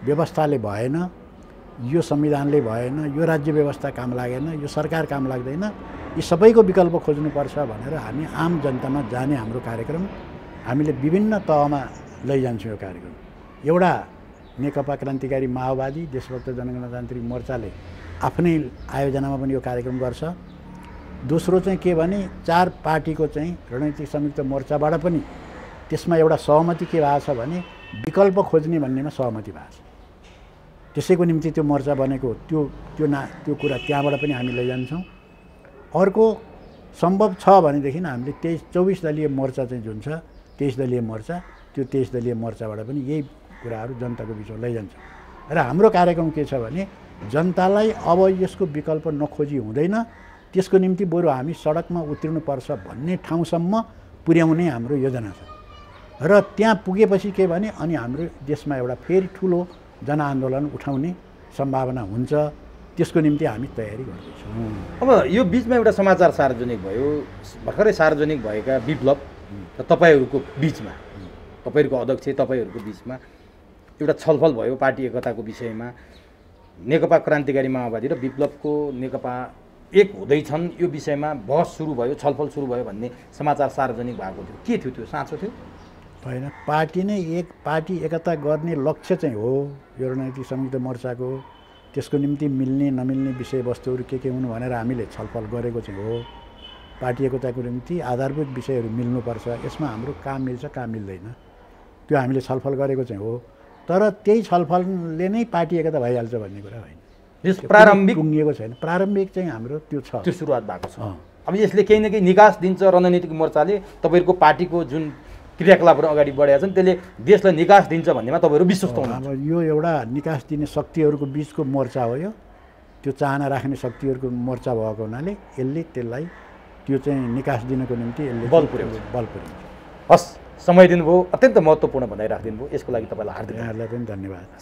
व्यवस्थाले भएन, यो संविधानले भएन, यो राज्य व्यवस्था काम लागेन, यो सरकार काम लाग्दैन, यी सबैको विकल्प खोज्नुपर्छ भनेर हामी आम जनतामा जाने हाम्रो कार्यक्रम हामीले विभिन्न तहमा लैजान्छौँ। यो कार्यक्रम एउटा नेकपा क्रान्तिकारी माओवादी देशभक्त जनगणतान्त्रिक मोर्चाले आफ्नै आयोजनामा पनि यो कार्यक्रम गर्छ। दोस्रो चाहिँ के भने 4 पार्टीको चाहिँ रणनीतिक संयुक्त मोर्चाबाट पनि त्यसमा एउटा सहमति के भएको छ भने विकल्प खोज्ने भन्नेमा सहमति भएको छ। त्यसैको निम्ति त्यो मोर्चा बनेको त्यो कुरा त्यहाँबाट पनि हामी लैजान्छौँ। अर्को सम्भव छ भनेदेखि हामीले 24 दलीय मोर्चा चाहिँ जुन छ 23 दलीय मोर्चा, त्यो 23 दलीय मोर्चाबाट पनि यही कुराहरू जनताको बिचमा लैजान्छौँ। र हाम्रो कार्यक्रम के छ भने जनतालाई अब यसको विकल्प नखोजी हुँदैन, त्यसको निम्ति बरु हामी सडकमा उत्रिनुपर्छ भन्ने ठाउँसम्म पुर्याउने हाम्रो योजना छ। र त्यहाँ पुगेपछि के भने अनि हाम्रो देशमा एउटा फेरि ठुलो जनआन्दोलन उठाउने सम्भावना हुन्छ। त्यसको निम्ति हामी तयारी गर्दैछौँ। अब यो बिचमा एउटा समाचार सार्वजनिक भयो, भर्खरै सार्वजनिक भएका विप्लव र तपाईँहरूको बिचमा, तपाईँहरूको अध्यक्ष तपाईँहरूको बिचमा एउटा छलफल भयो पार्टी एकताको विषयमा। नेकपा क्रान्तिकारी माओवादी र विप्लवको नेकपा एक हुँदैछन् यो विषयमा बहस सुरु भयो, छलफल सुरु भयो भन्ने समाचार सार्वजनिक भएको थियो। के थियो त्यो, साँचो थियो? होइन, पार्टी एकता गर्ने लक्ष्य चाहिँ हो यो रणनीतिक संयुक्त मोर्चाको। त्यसको निम्ति मिल्ने नमिल्ने विषयवस्तुहरू के हुन् भनेर हामीले छलफल गरेको चाहिँ हो। पार्टी एकताको निम्ति आधारभूत विषयहरू मिल्नुपर्छ, यसमा हाम्रो काम मिल्छ काम मिल्दैन त्यो हामीले छलफल गरेको चाहिँ हो। तर त्यही छलफलले नै पार्टी एकता भइहाल्छ भन्ने कुरा होइन। यस प्रारम्भिक टुङ्गिएको छैन, प्रारम्भिक चाहिँ हाम्रो त्यो छ, त्यो सुरुवात भएको छ। अब यसले केही न केही निकास दिन्छ। रणनीतिक मोर्चाले तपाईँहरूको पार्टीको जुन क्रियाकलापहरू अगाडि बढेका छन् त्यसले देशलाई निकास दिन्छ भन्नेमा तपाईँहरू विश्वस्त हुनुहुन्छ? अब यो एउटा निकास दिने शक्तिहरूको बिचको मोर्चा हो यो, त्यो चाहना राख्ने शक्तिहरूको मोर्चा भएको हुनाले यसले त्यसलाई त्यो चाहिँ निकास दिनको निम्ति यसले बल पुर्याउँछ। हस्, समय दिनुभयो, अत्यन्त महत्त्वपूर्ण भनाइ राखिदिनु भयो, यसको लागि तपाईँलाई हार्दिक यहाँहरूलाई पनि धन्यवाद।